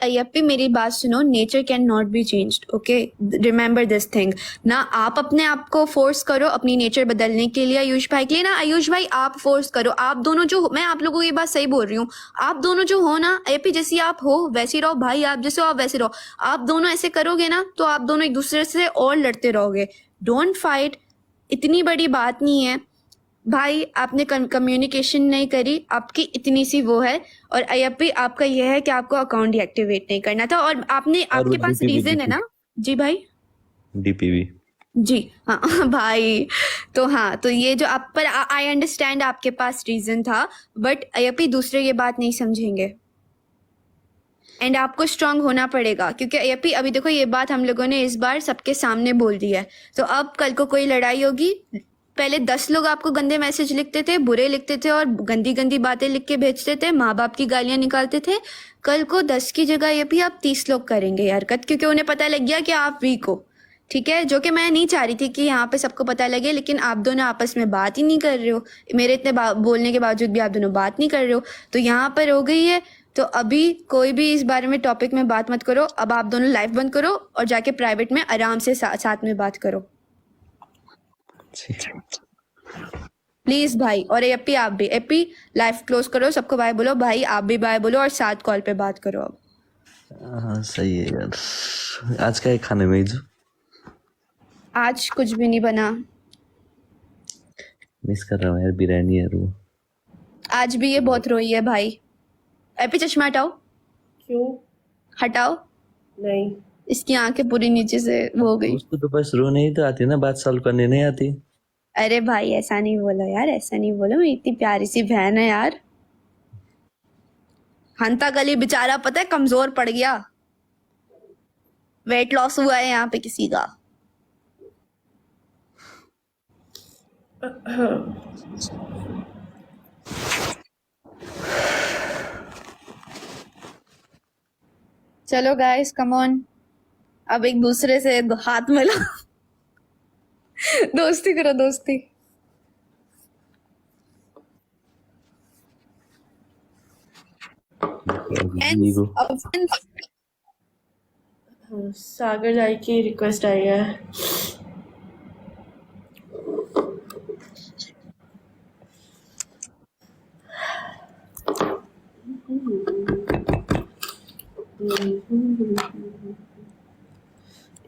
A: Ayyappi मेरी बात सुनो, nature can not be changed, okay, remember this thing. ना आप अपने आप को फोर्स करो अपनी नेचर बदलने के लिए आयुष भाई के लिए, ना आयुष भाई आप फोर्स करो। आप दोनों जो, मैं आप लोगों को ये बात सही बोल रही हूँ, आप दोनों जो हो ना, अय्यप्पी जैसी आप हो वैसी रहो, भाई आप जैसे हो आप वैसे रहो। आप दोनों ऐसे करोगे ना तो आप दोनों एक दूसरे से और लड़ते रहोगे। डोंट फाइट, इतनी बड़ी बात नहीं है। भाई आपने कम्युनिकेशन नहीं करी, आपकी इतनी सी वो है। और अय्यप्पी आपका यह है कि आपको अकाउंट डीएक्टिवेट नहीं करना था, और आपने
B: और वो
A: आपके पास
B: डीपीवी
A: रीजन है ना। जी भाई।
B: डीपीवी
A: जी हाँ भाई। तो ये जो आप पर, आई अंडरस्टैंड आपके पास रीजन था, बट अय्यप्पी दूसरे ये बात नहीं समझेंगे। एंड आपको स्ट्रांग होना पड़ेगा, क्योंकि अय्यप्पी अभी देखो ये बात हम लोगों ने इस बार सबके सामने बोल दी है। तो अब कल को कोई लड़ाई होगी, पहले 10 लोग आपको गंदे मैसेज लिखते थे, बुरे लिखते थे और गंदी गंदी बातें लिख के भेजते थे, माँ बाप की गालियां निकालते थे। कल को 10 की जगह ये भी आप 30 लोग करेंगे ये हरकत, क्योंकि उन्हें पता लग गया कि आप वीक हो। ठीक है, जो कि मैं नहीं चाह रही थी कि यहाँ पे सबको पता लगे, लेकिन आप दोनों आपस में बात ही नहीं कर रहे हो। मेरे इतने बोलने के बावजूद भी आप दोनों बात नहीं कर रहे हो, तो यहाँ पर हो गई है। तो अभी कोई भी इस बारे में टॉपिक में बात मत करो। अब आप दोनों लाइव बंद करो और जाके प्राइवेट में आराम से साथ में बात करो, प्लीज भाई। और एप्पी आप भी, एप्पी लाइव क्लोज करो, सबको बाय बोलो। भाई आप भी बाय बोलो और साथ कॉल पे बात करो अब।
B: हाँ सही है यार। आज क्या है खाने में जो?
A: आज कुछ भी नहीं बना।
B: मिस कर रहा हूँ यार बिरयानी यार वो।
A: आज भी ये बहुत रोई है भाई। एप्पी चश्मा हटाओ,
C: क्यों?
A: हटाओ।
C: नहीं।
A: इसकी आंखें पूरी नीचे से वो हो गई।
B: उसको तो बस रोने ही तो आती ना, बात सॉल्व करने नहीं आती।
A: अरे भाई ऐसा नहीं बोलो यार, ऐसा नहीं बोलो, मेरी इतनी प्यारी सी बहन है यार। हंता गली बेचारा पता है कमजोर पड़ गया, वेट लॉस हुआ है यहाँ पे किसी का। चलो गाइस कम ऑन, अब एक दूसरे से हाथ मिला दोस्ती करो, दोस्ती।
B: नीगो
C: सागर जाई की रिक्वेस्ट आई है।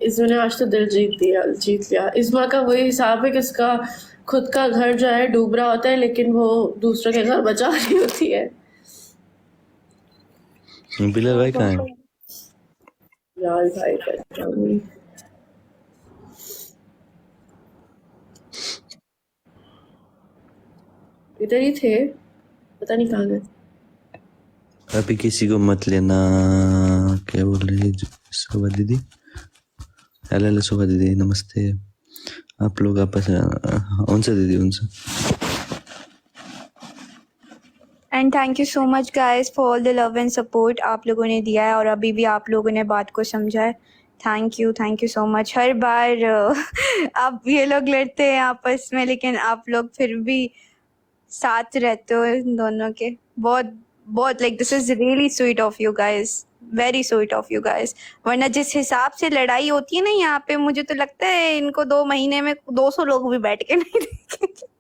C: इसने आज तो दिल जीत लिया। इसमा का वही हिसाब है कि इसका खुद का घर जो है डूब रहा होता है, लेकिन वो दूसरों के घर बचा रही होती है।
B: बिलर भाई कहाँ है?
C: यार भाई परेशानी। इधर ही थे, पता नहीं कहाँ गए।
B: अभी किसी को मत लेना। क्या बोल रही है शोभा दीदी? हेलो शोभा दीदी नमस्ते। आप लोग आपस में उनसे दीदी उनसे।
A: And thank you so much guys for all the love and support आप लोगों ने दिया है, और अभी भी आप लोगों ने बात को समझा है। Thank you so much. हर बार आप ये लोग लड़ते हैं आपस में, लेकिन आप लोग फिर भी साथ रहते हो इन दोनों के। बहुत बहुत like this is really sweet of you guys, very sweet of you guys. वरना जिस हिसाब से लड़ाई होती है ना यहाँ पे, मुझे तो लगता है इनको 2 महीने में 200 लोग भी बैठ के नहीं देखेंगे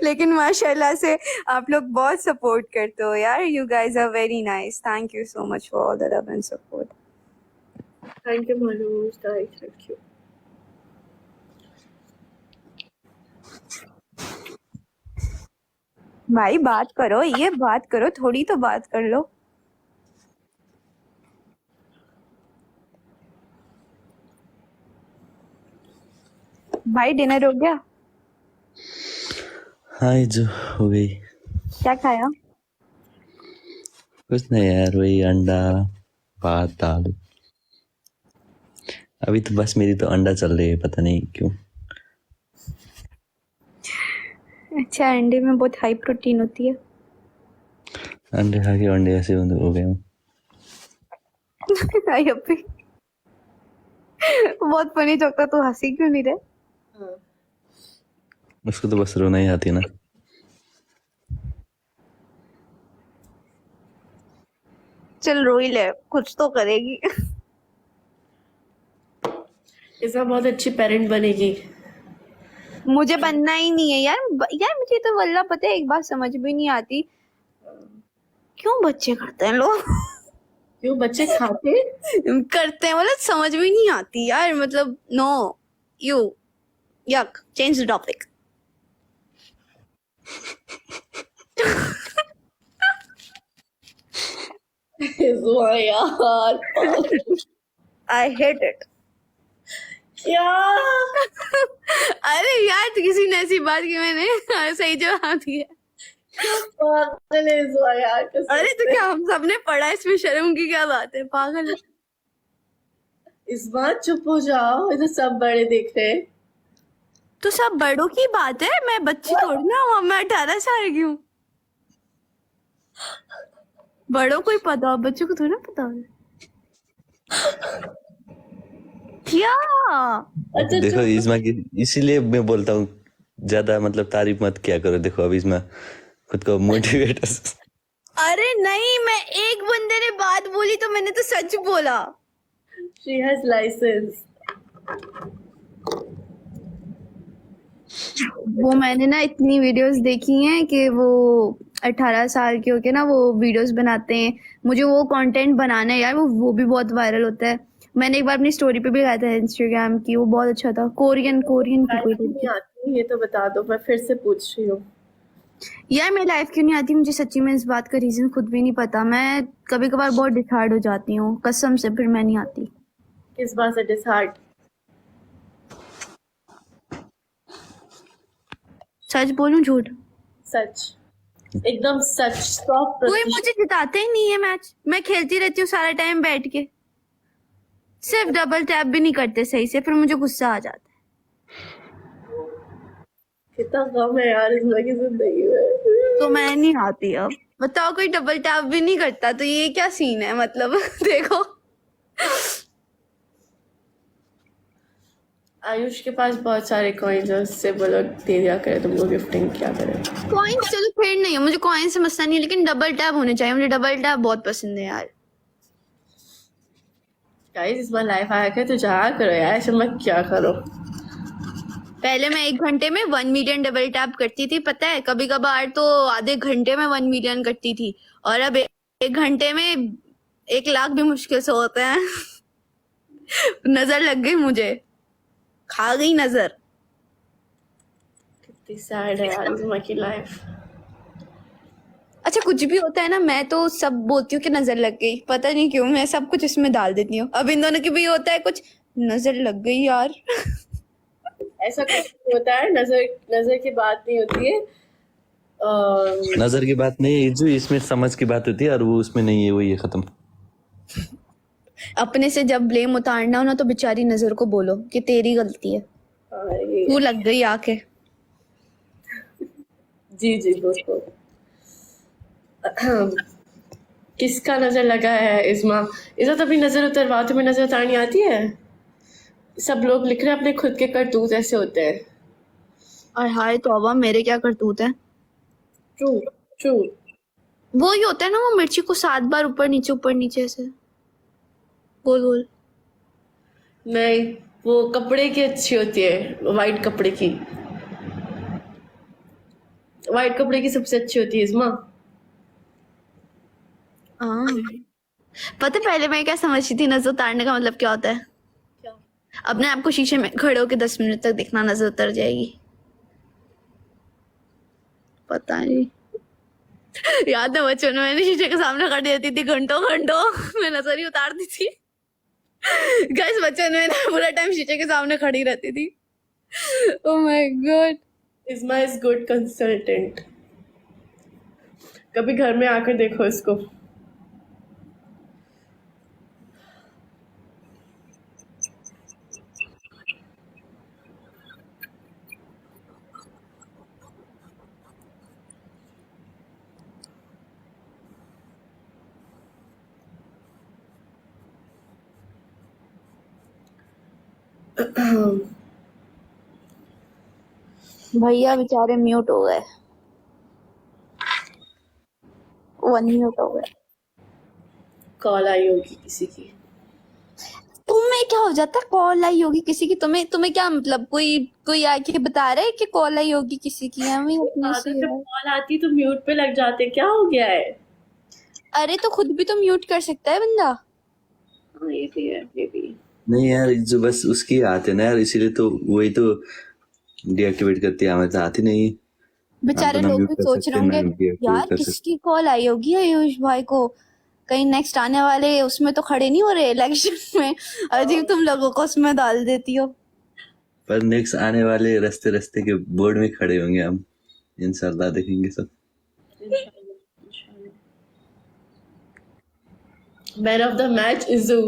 A: लेकिन माशाल्लाह से आप लोग बहुत सपोर्ट करते हो यार। You guys are very nice. Thank you so much for all the love and support.
C: Thank you मानूस, थैंक यू।
A: भाई बात करो, ये बात करो, थोड़ी तो बात कर लो। भाई डिनर हो गया?
B: हाँ ये जो हो गई।
A: क्या खाया?
B: कुछ नहीं यार, वही अंडा भात दाल। अभी तो बस मेरी तो अंडा चल रही है, पता नहीं क्यों।
A: अच्छा, अंडे में बहुत हाई प्रोटीन होती है।
B: अंडे खा के अंडे ऐसे हो गए हूँ।
A: आई अभी बहुत फनी जोक था, तू हंसी क्यों नहीं रहे?
B: उसको तो बस रोना ही आती ना।
A: चल रो ही ले, कुछ तो करेगी।
C: इसमें बहुत अच्छी पेरेंट बनेगी।
A: मुझे बनना ही नहीं है यार। यार मुझे तो वल्लाह पता है एक बात समझ भी नहीं आती, क्यों बच्चे करते हैं लोग
C: क्यों बच्चे खाते?
A: करते हैं मतलब समझ भी नहीं आती यार। मतलब नो, यू यक, चेंज द टॉपिक।
C: इज़्मा यार
A: आई हेट इट।
C: क्या
A: अरे यार किसी ने ऐसी बात की, मैंने सही जवाब दिया।
C: पागल है इज़्मा यार कसम
A: अरे तो
C: से।
A: क्या हम सबने पढ़ा, इसमें शर्म की क्या बात है, पागल है।
C: इज़्मा चुप हो जाओ, इधर सब बड़े देख रहे हैं।
A: तो सब बड़ों की बात है, मैं बच्ची थोड़ी ना हूँ, मैं 18 साल की हूँ। बड़ों को ही पता हो, बच्चों को थोड़ी ना पता हो। क्या
C: अच्छा
B: देखो
C: चुप।
B: इस्मा की, इसीलिए मैं बोलता हूँ ज्यादा मतलब तारीफ मत किया करो। देखो अब इस्मा खुद को मोटिवेट
A: अरे नहीं, मैं एक बंदे ने बात बोली तो मैंने तो सच बोला।
C: She has licence.
A: वो मैंने ना इतनी वीडियोस देखी हैं कि वो 18 साल के होके ना वो वीडियोस बनाते हैं। मुझे वो कंटेंट बनाना है यार, वो भी बहुत वायरल होता है। मैंने एक बार अपनी स्टोरी पे भी लगाया था इंस्टाग्राम की, वो बहुत अच्छा था। कोरियन की कोई
C: नहीं
A: लड़की।
C: आती ये तो बता दो, मैं फिर से पूछ रही हूँ।
A: यार मेरी लाइफ क्यों नहीं आती, मुझे सच्ची में इस बात का रीजन खुद भी नहीं पता। मैं कभी कभार बहुत डिसहार्ड हो जाती हूँ कसम से, फिर मैं नहीं आती।
C: किस बात से डिसहार्ट?
A: सच बोलूं झूठ?
C: सच, एकदम सच, 100%।
A: कोई मुझे जिताते ही नहीं है मैच, मैं खेलती रहती हूँ सारा टाइम बैठ के, सिर्फ डबल टैप भी नहीं करते सही से, फिर मुझे गुस्सा आ जाता है।
C: कितना गम है यार इस लड़की जिंदगी में।
A: तो मैं नहीं आती अब। बताओ, कोई डबल टैप भी नहीं करता तो ये क्या सीन है मतलब। देखो
C: आयुष के पास बहुत सारे कॉइन्स है, उससे बोलो दे दिया करे, तुमको गिफ्टिंग क्या करे।
A: कॉइन्स चलो फिर नहीं है, मुझे कॉइन से मसला नहीं है, लेकिन डबल टैप होने चाहिए। मुझे डबल टैप बहुत पसंद है यार।
C: गाइस इस बार लाइफ आया करे तो जाया करो यार, ऐसे मत क्या करो।
A: पहले मैं 1 घंटे में 1 मिलियन डबल टैप करती थी, पता है। कभी कभार तो आधे घंटे में 1 मिलियन करती थी, और अब 1 घंटे में 1 लाख भी मुश्किल से होते हैं। नजर लग गई मुझे, खा गई नजर।
C: कितनी सैड है यार इस की लाइफ।
A: अच्छा कुछ भी होता है ना, मैं तो सब बोलती हूँ कि नजर लग गई, पता नहीं क्यों मैं सब कुछ इसमें डाल देती हूँ। अब इन दोनों की भी होता है कुछ, नजर लग गई यार।
C: ऐसा कुछ नहीं होता है, नजर नजर की बात नहीं होती है।
B: नजर की बात नहीं है जो, इसमें समझ की बात होती है, और वो उसमें नहीं है, वही है खत्म।
A: अपने से जब ब्लेम उतारना हो ना तो बेचारी नजर को बोलो कि तेरी गलती है, तू लग गई आके।
C: जी जी दोस्तों, किसका नजर लगा है इस्मा? इज्जत अपनी नजर उतरवा, तुम्हें नजर उतारनी आती है? सब लोग लिख रहे हैं अपने खुद के करतूत ऐसे होते हैं।
A: और हाय तौबा, मेरे क्या करतूत है।
C: True true.
A: वो ही होता है ना, वो मिर्ची को 7 बार ऊपर नीचे ऐसे गोल गोल।
C: नहीं, वो कपड़े की अच्छी होती है, वाइट कपड़े की। वाइट कपड़े की सबसे अच्छी होती है इस्मा।
A: हाँ पता है, पहले मैं क्या समझती थी नजर उतारने का मतलब क्या होता है।
C: क्या?
A: अपने आप को शीशे में खड़े होकर 10 मिनट तक देखना, नजर उतर जाएगी। पता नहीं। याद है बचपन में मैंने शीशे के सामने खड़ी रहती थी घंटों घंटों, मैं नजर ही उतारती थी। गाइस बचपन में मैं पूरा टाइम शीशे के सामने खड़ी रहती थी। Oh my God.
C: इस्मा इज गुड कंसल्टेंट। कभी घर में आकर देखो इसको।
A: भैया बेचारे म्यूट हो गए, म्यूट हो गए।
C: कॉल आई होगी किसी की।
A: तुम्हें क्या हो जाता है कॉल आई होगी किसी की? तुम्हें क्या मतलब, कोई कोई आके बता रहा है कि कॉल आई होगी किसी की? हमें अपने से
C: जब
A: यार।
C: कॉल आती तो म्यूट पे लग जाते, क्या हो गया है?
A: अरे तो खुद भी तो म्यूट कर सकता है बंदा।
C: हाँ ये भी है, ये भी।
B: नहीं यार, जो बस उसकी आते ना यार, इसीलिए तो वही तो डीएक्टिवेट करती है, हमें तो आती नहीं।
A: बेचारे
B: हम तो ना
A: लोग
B: म्यूट
A: भी
B: कर
A: सोच
B: सकते
A: रहे
B: ना
A: होंगे
B: डीएक्टिवेट
A: यार
B: कर सकते।
A: किसकी कॉल आई होगी आयुष भाई को, कहीं नेक्स्ट आने वाले उसमें तो खड़े नहीं हो रहे इलेक्शन में। अजीब तुम लोगों को उसमें डाल देती हो।
B: पर नेक्स्ट आने वाले रास्ते रास्ते के बोर्ड में खड़े होंगे हम, इंशाल्लाह देखेंगे सब।
C: मैन ऑफ द मैच इजू,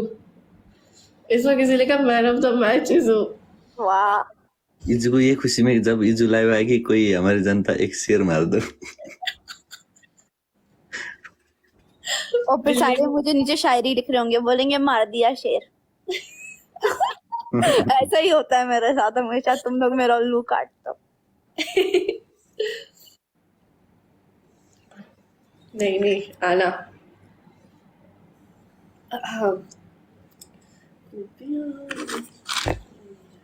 C: इस वक्त किसी लिखा मैन ऑफ द मैच इजू।
A: वाह।
B: इजू को ये खुशी में जब इजू लाइव आएगी, कोई हमारी जनता एक शेर मार दो।
A: और फिर सारे मुझे नीचे शायरी लिख रहे होंगे, बोलेंगे मार दिया शेर। ऐसा ही होता है मेरे साथ हमेशा, तुम लोग मेरा उल्लू काटते हो।
C: नहीं नहीं आना।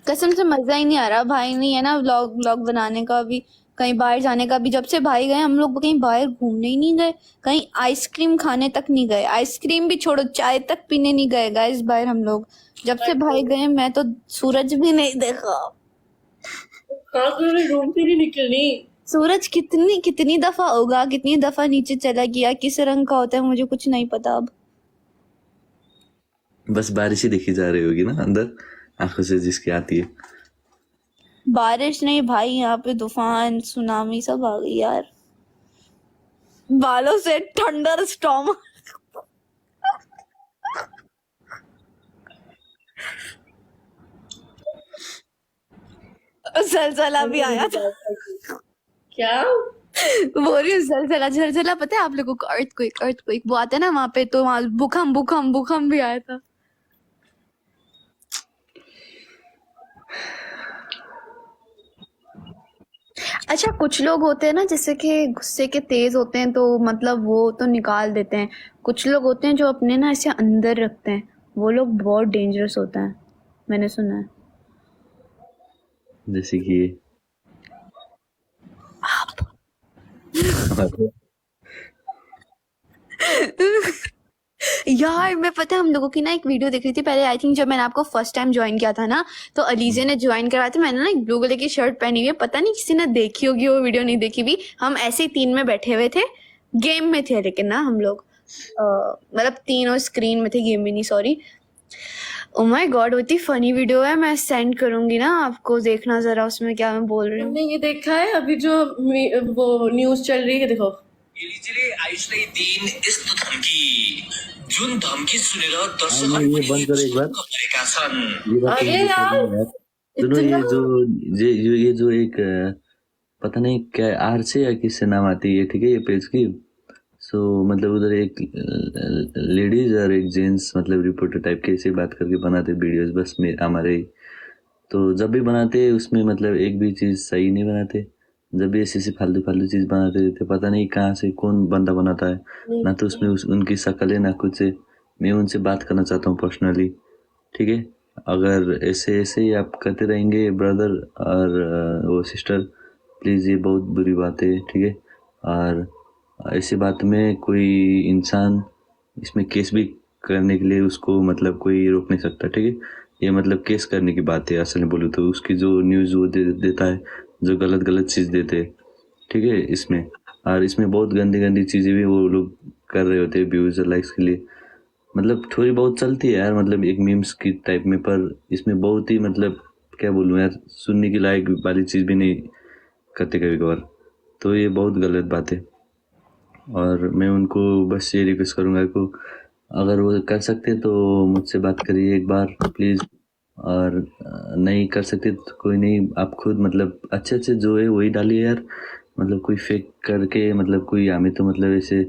A: कसम से मजा ही नहीं आ रहा, भाई नहीं है ना व्लॉग बनाने का भी, कहीं बाहर जाने का भी। जब से भाई गए हम लोग कहीं बाहर घूमने ही नहीं गए, कहीं आइसक्रीम खाने तक नहीं गए, आइसक्रीम भी छोड़ो चाय तक पीने नहीं गए गाइस बाहर हम लोग। जब से भाई गए मैं तो सूरज भी नहीं देखा।
C: हाँ रूम से नहीं निकलनी।
A: सूरज कितनी दफा होगा, कितनी दफा नीचे चला गया, किस रंग का होता है मुझे कुछ नहीं पता अब।
B: बस बारिश ही दिखी जा रही होगी ना अंदर आंखों से जिसकी आती है।
A: बारिश नहीं भाई, यहाँ पे तूफान सुनामी सब आ गई यार, बालों से थंडर स्टॉर्म। जलजला भी आया था।
C: क्या
A: बोल रही हूँ जलजला झलझला, पता है आप लोगों को? अर्थक्वेक वो आता है ना वहां पे, तो वहां भूकंप भी आया था। अच्छा कुछ लोग होते हैं ना जैसे कि गुस्से के तेज होते हैं, तो मतलब वो तो निकाल देते हैं। कुछ लोग होते हैं जो अपने ना ऐसे अंदर रखते हैं, वो लोग बहुत डेंजरस होता है, मैंने सुना है।
B: जैसे कि
A: यार मैं पता है हम लोगों की ना एक वीडियो देख रही थी पहले, आई थिंक जब मैंने आपको फर्स्ट टाइम ज्वाइन किया था ना, तो अलीजे ने ज्वाइन करवाया था। मैंने ना एक ब्लू कलर की शर्ट पहनी हुई है, पता नहीं किसी ने देखी होगी वो वीडियो, नहीं देखी भी। हम ऐसे ही 3 में बैठे हुए थे, गेम में थे लेकिन ना हम लोग मतलब तीनों स्क्रीन में थे, गेम में नहीं सॉरी। ओ माय गॉड वो इतनी फनी वीडियो है, मैं सेंड करूंगी ना आपको, देखना जरा उसमें क्या मैं बोल रही हूँ।
C: तुमने ये देखा है अभी जो वो न्यूज चल रही है? देखो
D: गेली आयुषलाई दिन यस्तो धम्की जुन धम्की सुनेर
B: ये
D: दर्शकहरू
B: बंद
D: पनि
B: करो एक बार।
D: छक्क परेका छन्।
B: ये बात
C: अरे
B: मुझे
C: यार
B: करनी है यार। सुनो
C: इतना
B: ये जो एक पता नहीं क्या आर से या किससे नाम आती है, ठीक है ये पेज की। सो मतलब उधर एक लेडीज और एक जेंट्स मतलब रिपोर्टर टाइप के ऐसे बात करके बनाते वीडियोस बस में हमारे ही। तो जब भी बनाते उसमें मतलब एक भी चीज़ सही नहीं बनाते, जब भी ऐसी फालतू चीज़ बनाते रहते, पता नहीं कहाँ से कौन बंदा बनाता है। ना तो उसमें उनकी शक्ल है ना कुछ है। मैं उनसे बात करना चाहता हूँ पर्सनली, ठीक है? अगर ऐसे ऐसे ही आप करते रहेंगे ब्रदर और वो सिस्टर, प्लीज़ ये बहुत बुरी बात है, ठीक है? और ऐसी बात में कोई इंसान इसमें केस भी करने के लिए उसको मतलब कोई रोक नहीं सकता, ठीक है? ये मतलब केस करने की बात है असल में बोलूँ तो। उसकी जो न्यूज़ वो देता है, जो गलत चीज़ देते हैं, ठीक है इसमें। और इसमें बहुत गंदी चीज़ें भी वो लोग कर रहे होते हैं व्यूज़ और लाइक्स के लिए। मतलब थोड़ी बहुत चलती है यार, मतलब एक मीम्स की टाइप में, पर इसमें बहुत ही मतलब क्या बोलूँ यार, सुनने की लायक वाली चीज़ भी नहीं करते कभी कभार। तो ये बहुत गलत बात है। और मैं उनको बस ये रिक्वेस्ट करूँगा कि अगर वो कर सकते तो मुझसे बात करिए एक बार प्लीज़। और नहीं कर सकते तो कोई नहीं, आप खुद मतलब अच्छे जो है वही डालिए यार। मतलब कोई फेक करके मतलब कोई हमें तो मतलब ऐसे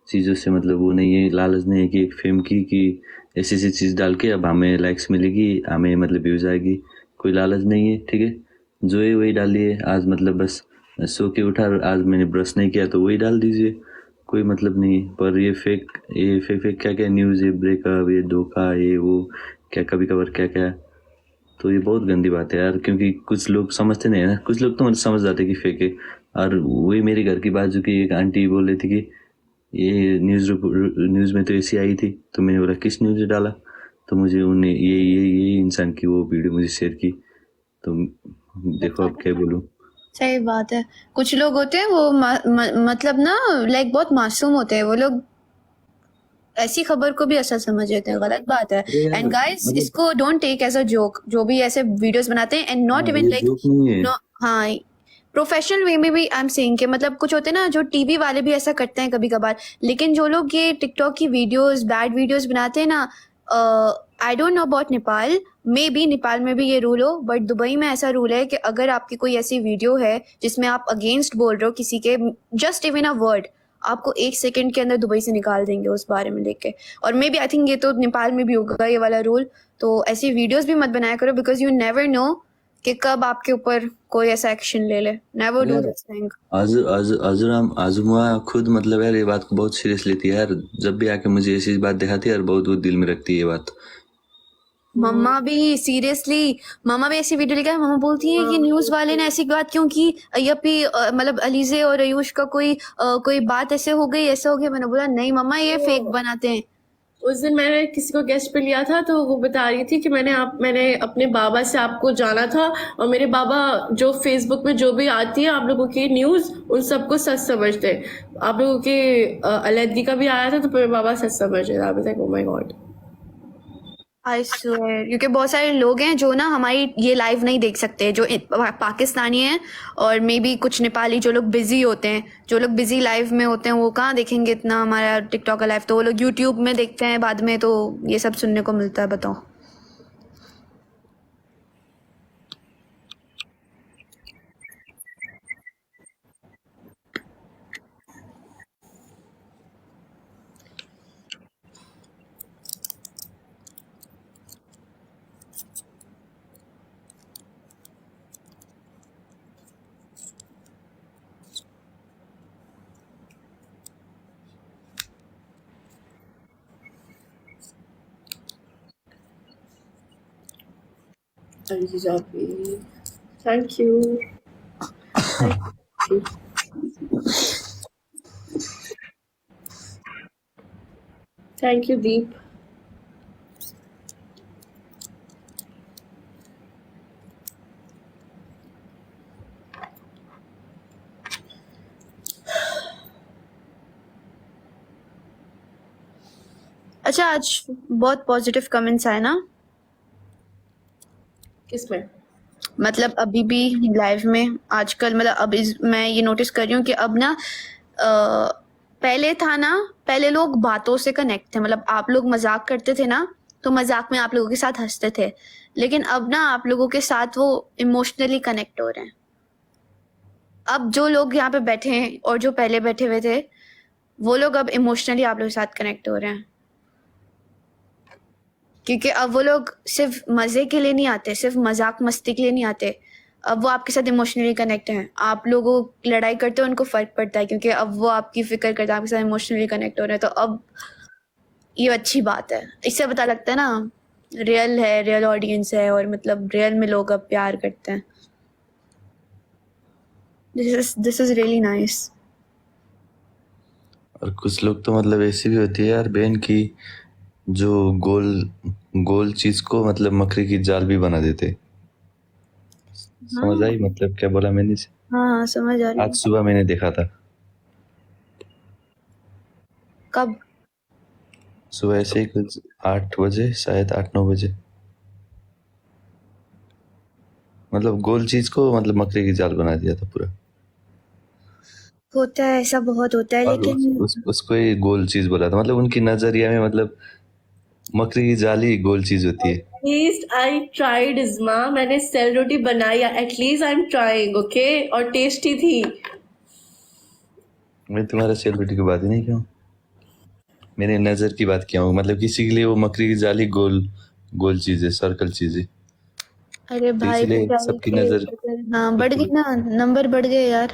B: चीज़ों से मतलब वो नहीं है, लालच नहीं है कि एक फेम की कि ऐसी चीज़ डाल के अब हमें लाइक्स मिलेगी, हमें मतलब व्यूज़ आएगी। कोई लालच नहीं है, ठीक है? जो है वही डालिए। आज मतलब बस सो के उठा, आज मैंने ब्रश नहीं किया तो वही डाल दीजिए, कोई मतलब नहीं है। पर ये फेक क्या न्यूज़ है, ब्रेकअप, ये धोखा, ये वो क्या कभी कभार क्या, तो ये बहुत गंदी बात है यार। क्योंकि कुछ लोग समझते नहीं है ना, कुछ लोग तो मतलब समझ जाते कि फेक है। और वही मेरे घर की बाजू की एक आंटी बोल रही थी कि ये न्यूज़ में तो ऐसी आई थी, तो मैंने बोला किस न्यूज़ में डाला, तो मुझे उन्हें ये इंसान की वो वीडियो मुझे शेयर की। तो देखो अब क्या बोलूँ।
A: सही बात है। कुछ लोग होते हैं वो मतलब ना लाइक बहुत मासूम होते हैं वो लोग, ऐसी खबर को भी ऐसा समझ लेते हैं, गलत बात है।
B: अरे यार
A: एंड गाइस
B: मतलब
A: इसको don't take as a joke, जो भी ऐसे वीडियोस बनाते हैं, एंड नॉट
B: हाँ
A: इवन
B: ये
A: लाइक
B: जोक नहीं है।
A: नो, हाँ, प्रोफेशनल वे में भी आई एम सेइंग कि मतलब कुछ होते हैं ना जो टीवी वाले भी ऐसा करते हैं कभी कभार, लेकिन जो लोग ये टिकटॉक की वीडियोस, बैड वीडियोस बनाते हैं ना, I don't know about Nepal, may be Nepal में भी ये रूल हो, बट दुबई में ऐसा रूल है कि अगर आपकी कोई ऐसी वीडियो है जिसमें आप अगेंस्ट बोल रहे हो किसी के, जस्ट इवन अ वर्ड, आपको 1 सेकंड के अंदर दुबई से निकाल देंगे उस बारे में लेके। और मे बी आई थिंक ये तो नेपाल में भी होगा ये वाला रूल। तो ऐसी वीडियोस भी मत बनाया करो, बिकॉज यू नेवर नो कि कब आपके ऊपर कोई ऐसा एक्शन ले ले। नेवर
B: अरे
A: डू
B: यार
A: दिस थिंग।
B: आजुमा खुद मतलब यार ये बात को बहुत सीरियस लेती है यार, जब भी आके मुझे ऐसी बात दिखाती है यार, बहुत वो दिल में रखती है ये बात।
A: मम्मा भी सीरियसली, मम्मा भी ऐसी वीडियो लेकर मम्मा बोलती है कि न्यूज वाले ने ऐसी बात क्यों की, यप्पी मतलब अलीजे और आयुष का कोई बात ऐसे हो गई, ऐसा हो गया। मैंने बोला नहीं मम्मा, ये फेक बनाते हैं।
C: उस दिन मैंने किसी को गेस्ट पे लिया था, तो वो बता रही थी कि मैंने अपने बाबा से आपको जाना था, और मेरे बाबा जो फेसबुक में जो भी आती है आप लोगों की न्यूज, उन सबको सच समझते हैं। आप लोगों की अलैदगी का भी आया था तो मेरे बाबा सच समझते थे। I oh my God.
A: I swear, क्योंकि बहुत सारे लोग हैं जो ना हमारी ये लाइव नहीं देख सकते, जो पाकिस्तानी हैं, और मे बी कुछ नेपाली जो लोग बिजी होते हैं, जो लोग बिजी लाइव में होते हैं, वो कहाँ देखेंगे इतना हमारा टिकटॉक का लाइव, तो वो लोग यूट्यूब में देखते हैं बाद में, तो ये सब सुनने को मिलता है। बताओ।
C: Thank you. थैंक यू दीप।
A: अच्छा, आज बहुत पॉजिटिव कमेंट्स आए ना,
C: किसमें?
A: मतलब अभी भी लाइव में आजकल, मतलब अब मैं ये नोटिस कर रही हूँ कि अब ना पहले था ना, पहले लोग बातों से कनेक्ट थे, मतलब आप लोग मजाक करते थे ना, तो मजाक में आप लोगों के साथ हंसते थे, लेकिन अब ना आप लोगों के साथ वो इमोशनली कनेक्ट हो रहे हैं। अब जो लोग यहाँ पे बैठे हैं और जो पहले बैठे हुए थे, वो लोग अब इमोशनली आप लोगों के साथ कनेक्ट हो रहे हैं, क्योंकि अब वो लोग सिर्फ मजे के लिए नहीं आते, सिर्फ मजाक मस्ती के लिए नहीं आते, अब वो आपके साथ इमोशनली कनेक्ट हैं। आप लोगों लड़ाई करते हो उनको फर्क पड़ता है, क्योंकि अब वो आपकी फिक्र करते हैं, आपके साथ इमोशनली कनेक्ट हो रहे हैं, तो अब ये अच्छी बात है। इससे पता लगता है ना रियल है, रियल ऑडियंस है, और मतलब रियल में लोग अब प्यार करते हैं। This is really nice.
B: और कुछ लोग तो मतलब ऐसी भी होती है यार बहन की, जो गोल गोल चीज को मतलब मकड़ी की जाल भी बना देते। समझ आई मतलब क्या बोला मैंने?
A: हाँ हाँ, समझ आ रही
B: आज
A: है।
B: सुबह मैंने देखा था,
A: कब?
B: सुबह ऐसे ही कुछ 8 बजे, शायद 8-9 बजे, मतलब गोल चीज को मतलब मकड़ी की जाल बना दिया था पूरा।
A: होता है, ऐसा बहुत होता है,
B: और
A: लेकिन
B: उसको ही गोल चीज बोला था, मतलब उनकी नजरिया में मतलब मकड़ी की जाल ही गोल चीज होती है।
C: एटलीस्ट आई ट्राइड इज़्मा, मैंने सेल रोटी बनाई, at least I am trying, okay, और टेस्टी थी।
B: मैं तुम्हारा सेलिब्रिटी की बात ही नहीं किया हूँ, मैंने नजर की बात किया हूँ, मतलब किसी के लिए वो मकड़ी की जाल ही गोल गोल चीज है, सर्कल चीज है,
A: अरे
B: तो
A: भाई
B: इसलिए
A: बेचारे
B: सबकी
A: के,
B: नजर
A: हाँ बढ़ गई
B: बिल्कुल।
A: ना, नंबर बढ़ गए यार।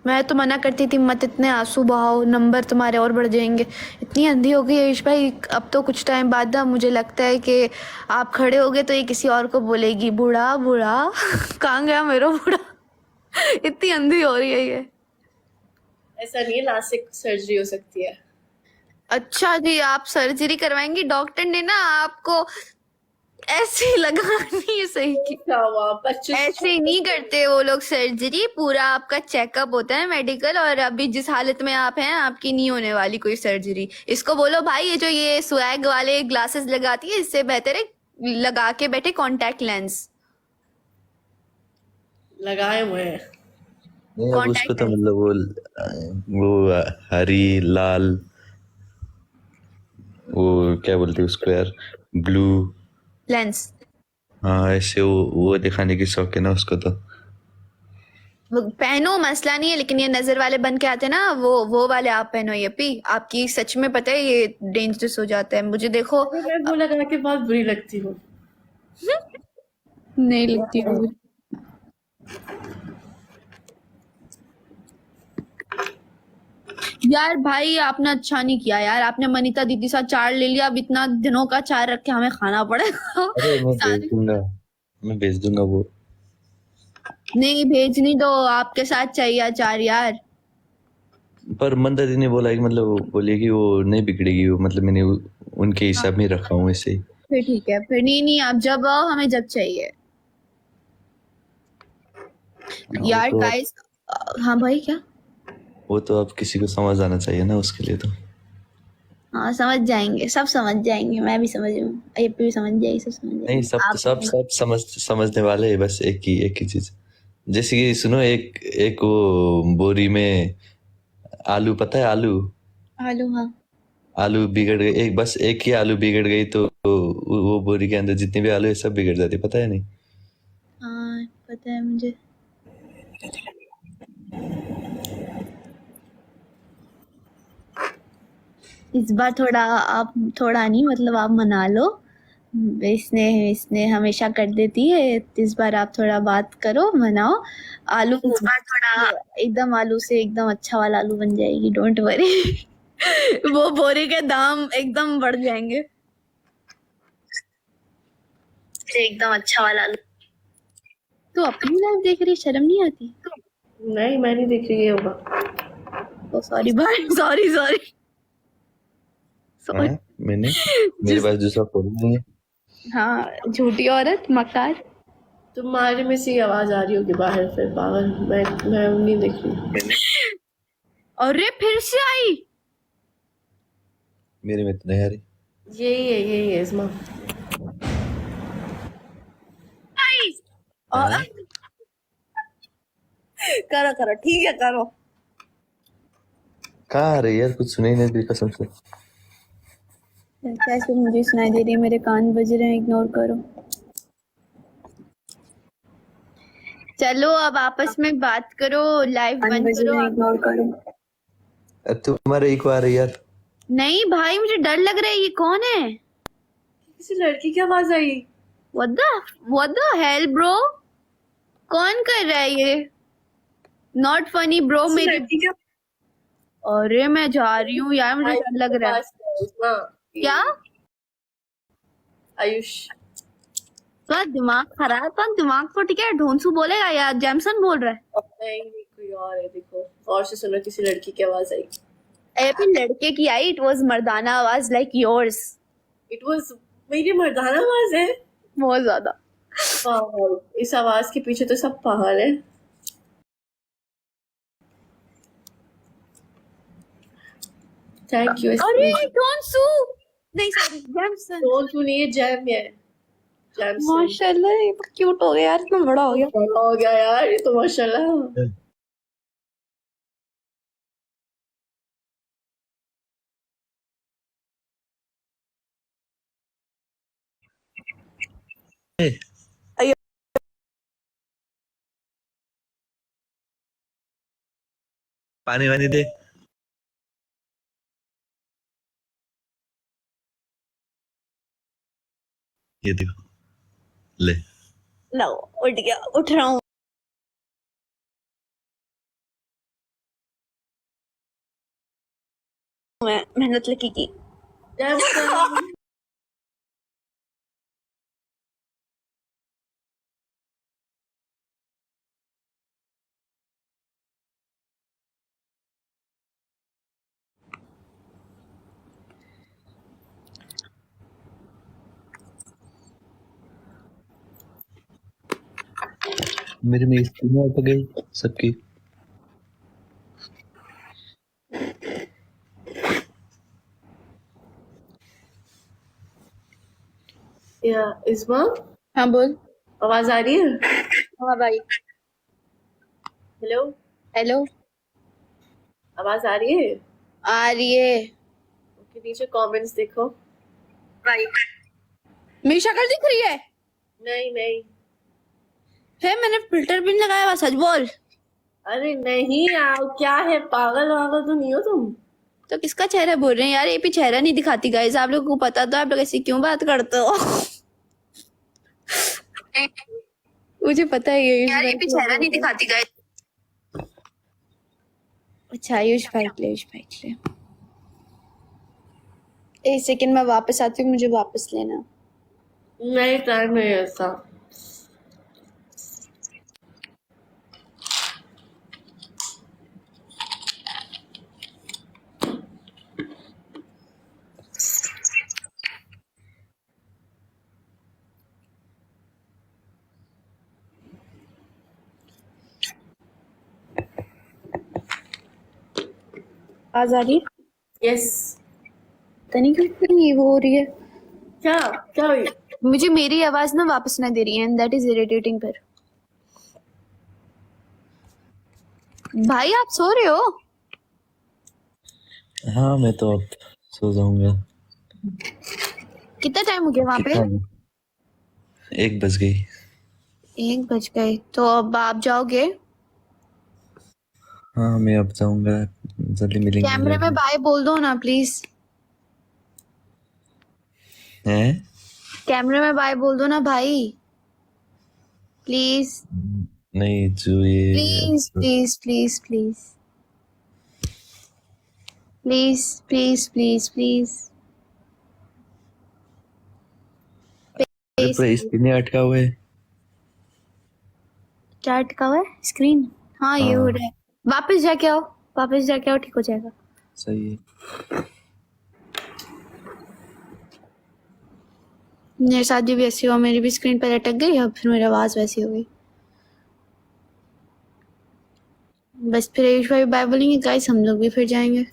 A: मैं तो मना करती थी मत इतने आंसू बहाओ, नंबर तुम्हारे और बढ़ जाएंगे। इतनी अंधी हो गई आयुष भाई, अब तो कुछ टाइम बाद ना मुझे लगता है कि आप खड़े हो गए तो ये किसी और को बोलेगी, बूढ़ा बूढ़ा कहाँ गया मेरा बूढ़ा। इतनी अंधी हो रही है ये।
C: ऐसा नहीं है, लासिक सर्जरी हो सकती है।
A: अच्छा जी, आप सर्जरी करवाएंगी? डॉक्टर ने ना आपको ऐसे ही लगानी है सही की।
C: क्या हुआ 25?
A: ऐसे ही नहीं करते वो लोग सर्जरी, पूरा आपका चेकअप होता है मेडिकल, और अभी जिस हालत में आप हैं आपकी नहीं होने वाली कोई सर्जरी। इसको बोलो भाई ये जो ये स्वैग वाले ग्लासेस लगाती है इससे बेहतर है लगा के बैठे कांटेक्ट लेंस।
C: लगाए हुए हैं।
B: नहीं अब उसको
A: कांटेक्ट
B: तो मतलब वो हरी लाल, वो क्या बोलते हैं उसको यार, ब्लू,
A: लेंस।
B: हाँ ऐसे वो दिखाने की शौक है ना उसको तो।
A: पहनो मसला नहीं है, लेकिन ये नजर वाले बन के आते हैं ना, वो वाले आप पहनो। ये पी आपकी सच में पता है ये डेंजरस हो जाता है। मुझे देखो
C: मैं वो लगा के बहुत बुरी लगती हूँ।
A: नहीं लगती है मुझे। यार भाई आपने अच्छा नहीं किया यार, आपने मनीता दीदी साथ चार ले लिया, अब इतना दिनों का चार रख के हमें खाना पड़ेगा।
B: अरे मैं भेज
A: सारे
B: दूंगा, मैं भेज दूंगा वो।
A: नहीं भेजनी तो आपके साथ चाहिए अचार यार।
B: पर मंदा दी ने बोला कि मतलब वो बोली कि वो नहीं बिगड़ेगी, वो मतलब मैंने उनके
A: हाँ
B: हिसाब में रखा हूँ ऐसे ही।
A: फिर ठीक है, फिर नहीं नहीं आप जब आओ हमें जब चाहिए।
B: वो
A: यार
B: तो आप,
A: गाइस। हाँ भाई क्या।
B: वो तो आप किसी को समझ आना चाहिए ना उसके लिए तो।
A: हाँ समझ जाएंगे, सब समझ जाएंगे, मैं भी समझ हूँ, ये भी समझ जाएगी, सब समझ
B: नहीं
A: जाएंगे
B: सब
A: आप।
B: सब समझने वाले हैं, बस एक ही चीज। जैसे कि सुनो, एक एक वो बोरी में आलू, पता है आलू,
A: आलू हाँ।
B: आलू बिगड़ गए, एक बस एक ही आलू बिगड़ गई तो वो बोरी के अंदर जितने भी आलू है सब बिगड़ जाते, पता है नहीं?
A: हाँ पता है मुझे। इस बार थोड़ा आप, थोड़ा नहीं मतलब आप मना लो। इसने इसने हमेशा कर देती है, इस बार आप थोड़ा बात करो, मनाओ। आलू इस बार थोड़ा एकदम आलू से एकदम अच्छा वाला आलू बन जाएगी, डोंट वरी। वो बोरे के दाम एकदम बढ़ जाएंगे, एकदम अच्छा वाला आलू। तो अपनी लाइफ देख रही, शर्म नहीं आती?
C: नहीं मैं नहीं देख रही, ये होगा।
A: तो सॉरी भाई, सॉरी सॉरी सॉरी।
B: हाँ मैंने, मेरे पास दूसरा फोन नहीं है।
A: हाँ झूठी औरत मकार।
C: तुम्हारे में से ही आवाज आ रही होगी बाहर, फिर पागल। मैं नहीं देख रही।
A: अरे फिर से आई।
B: मेरे में तो नहीं आ रही।
C: यही है इस्मा।
A: आई।
B: हाँ
A: करो करो ठीक है करो।
B: कहाँ आ रही है यार, कुछ सुनाई नहीं दी कसम से।
A: कैसे मुझे सुनाई दे रही है, मेरे कान बज रहे हैं, इग्नोर करो। चलो अब आपस में बात करो, लाइव बंद करो आप।
C: इग्नोर करो।
B: तुम्हारे इको आ रही है यार।
A: नहीं भाई मुझे डर लग रहा है, ये कौन है?
C: किसी लड़की की आवाज आई।
A: व्हाट द हेल ब्रो, कौन कर रहा है ये? नॉट फनी ब्रो
C: किसी
A: मेरी।
C: लड़की की
A: अरे मैं जा रही हूँ यार, मुझे डर लग रहा है।
C: इस्मा।
A: क्या?
C: आयुष।
A: तो दिमाग खराब है, तो दिमाग को ठीक है ढोंसू बोलेगा या जैमसन बोल रहा है?
C: नहीं कोई और है, देखो और से सुनो, किसी लड़की की आवाज आई।
A: फिर लड़के की आई, इट वाज मर्दाना आवाज लाइक योर्स।
C: It was. मेरी मर्दाना आवाज है।
A: बहुत ज्यादा।
C: पागल, इस आवाज के पीछे तो सब पागल है। Thank you.
A: अरे ढोंसू, नहीं सॉरी जैमसन।
C: तो तू नहीं, जैम है। जैमसन।
A: माशाल्लाह ये तो क्यूट हो गया यार, इतना बड़ा हो गया।
C: बड़ा हो गया यार ये तो, माशाल्लाह।
A: अयो।
B: पानी वानी दे। ये देखो, ले।
A: लो उठ गया, उठ रहा हूँ मैं, मेहनत लगी की।
C: जैमसन।
B: मेरे में स्क्रीन आउट हो गई सबकी।
C: या इस्मा,
A: हाँ बोल।
C: आवाज आ रही है?
A: हाँ भाई।
C: Hello,
A: hello.
C: आवाज आ रही है?
A: आ रही है।
C: ओके, नीचे कमेंट्स देखो।
A: मेरी शक्ल दिख रही है?
C: नहीं नहीं,
A: है, मैंने फिल्टर भी नहीं लगाया हुआ, सच बोल।
C: अरे नहीं यार, क्या है, पागल वागल तो नहीं हो तुम?
A: तो किसका चेहरा बोल रहे हैं यार? ये भी चेहरा नहीं दिखाती गाइस, आप लोगों को पता तो, आप लोग ऐसी क्यों बात करते हो? मुझे पता है ये
C: यार ये भी चेहरा नहीं दिखाती गाइस।
A: अच्छा आयुष भाई के लिए, आयुष भाई के लिए। एक सेकंड में वापस आती हूँ, मुझे वापस लेना।
C: नहीं, टाइम नहीं है ऐसा।
A: आवाज आ रही है?
C: यस।
A: पता नहीं क्यों इतनी वो हो रही है।
C: क्या क्या हुई?
A: मुझे मेरी आवाज ना वापस ना दे रही है, एंड दैट इज इरिटेटिंग। पर भाई आप सो रहे हो?
B: हाँ मैं तो अब सो जाऊंगा।
A: कितना टाइम हो गया वहां पे?
B: कितना? 1 बज गई।
A: 1 बज गए, तो अब आप जाओगे?
B: हाँ मैं अब जाऊंगा, जल्दी मिलेंगे
A: कैमरे में
B: जाके।
A: बाय बोल दो ना प्लीज।
B: हैं?
A: कैमरे में बाय बोल दो ना भाई, प्लीज
B: नहीं जो ये
A: please please please please please please please please
B: अरे
A: प्लीज।
B: पूरा स्क्रीन अटका हुआ है।
A: क्या अटका हुआ है? स्क्रीन? हाँ ये हो
B: हाँ
A: रहा है। वापस जाके आओ, वापस जाके आओ, ठीक हो जाएगा।
B: सही है।
A: मेरे साथ भी ऐसी हुआ, मेरी भी स्क्रीन पर अटक गई, अब फिर मेरी आवाज वैसी हो गई। बस फिर आयुष भाई बाय बोलेंगे गाइस, हम लोग भी फिर जाएंगे।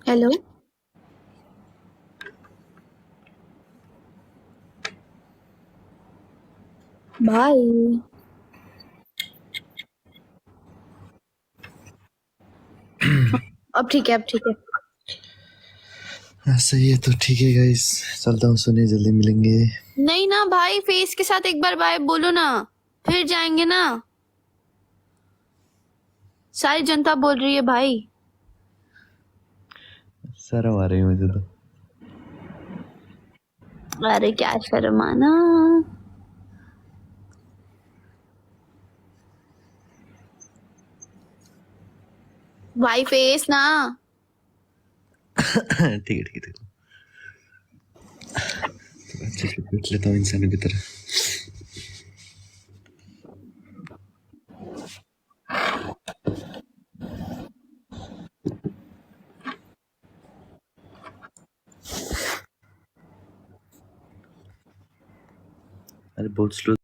A: Hello bye. अब ठीक है, अब ठीक है।
B: हाँ सही है, तो ठीक है गाइस, चलता हूँ सोने, जल्दी मिलेंगे।
A: नहीं ना भाई, फेस के साथ एक बार बाय बोलो ना, फिर जाएंगे ना। सारी जनता बोल रही है भाई।
B: शर्म आ रही है मुझे तो।
A: अरे क्या शर्म आना। भाई फेस ना।
B: ठीक है ठीक है ठीक है, तो अच्छे से पूछ लेता हूँ इंसान की तरह। अरे बहुत स्लो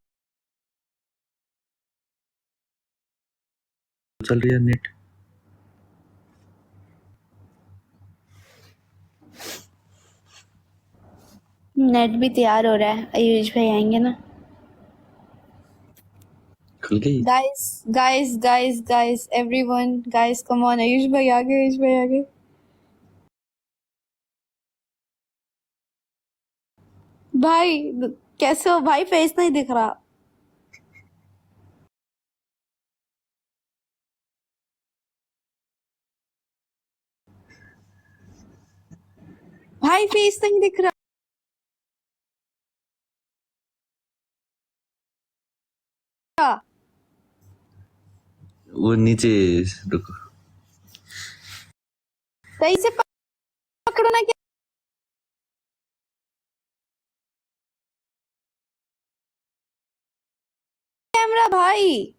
B: चल रही है नेट।
A: नेट भी तैयार हो रहा है, आयुष भाई आएंगे ना।
B: खुल गई।
A: Guys guys guys guys everyone, guys come on, Ayush भाई आ गए, आयुष भाई आ गए। भाई कैसे हो भाई? फेस नहीं दिख रहा भाई, फेस नहीं दिख रहा।
B: वो नीचे रुको।
A: सही से पकड़ो ना कैमरा भाई।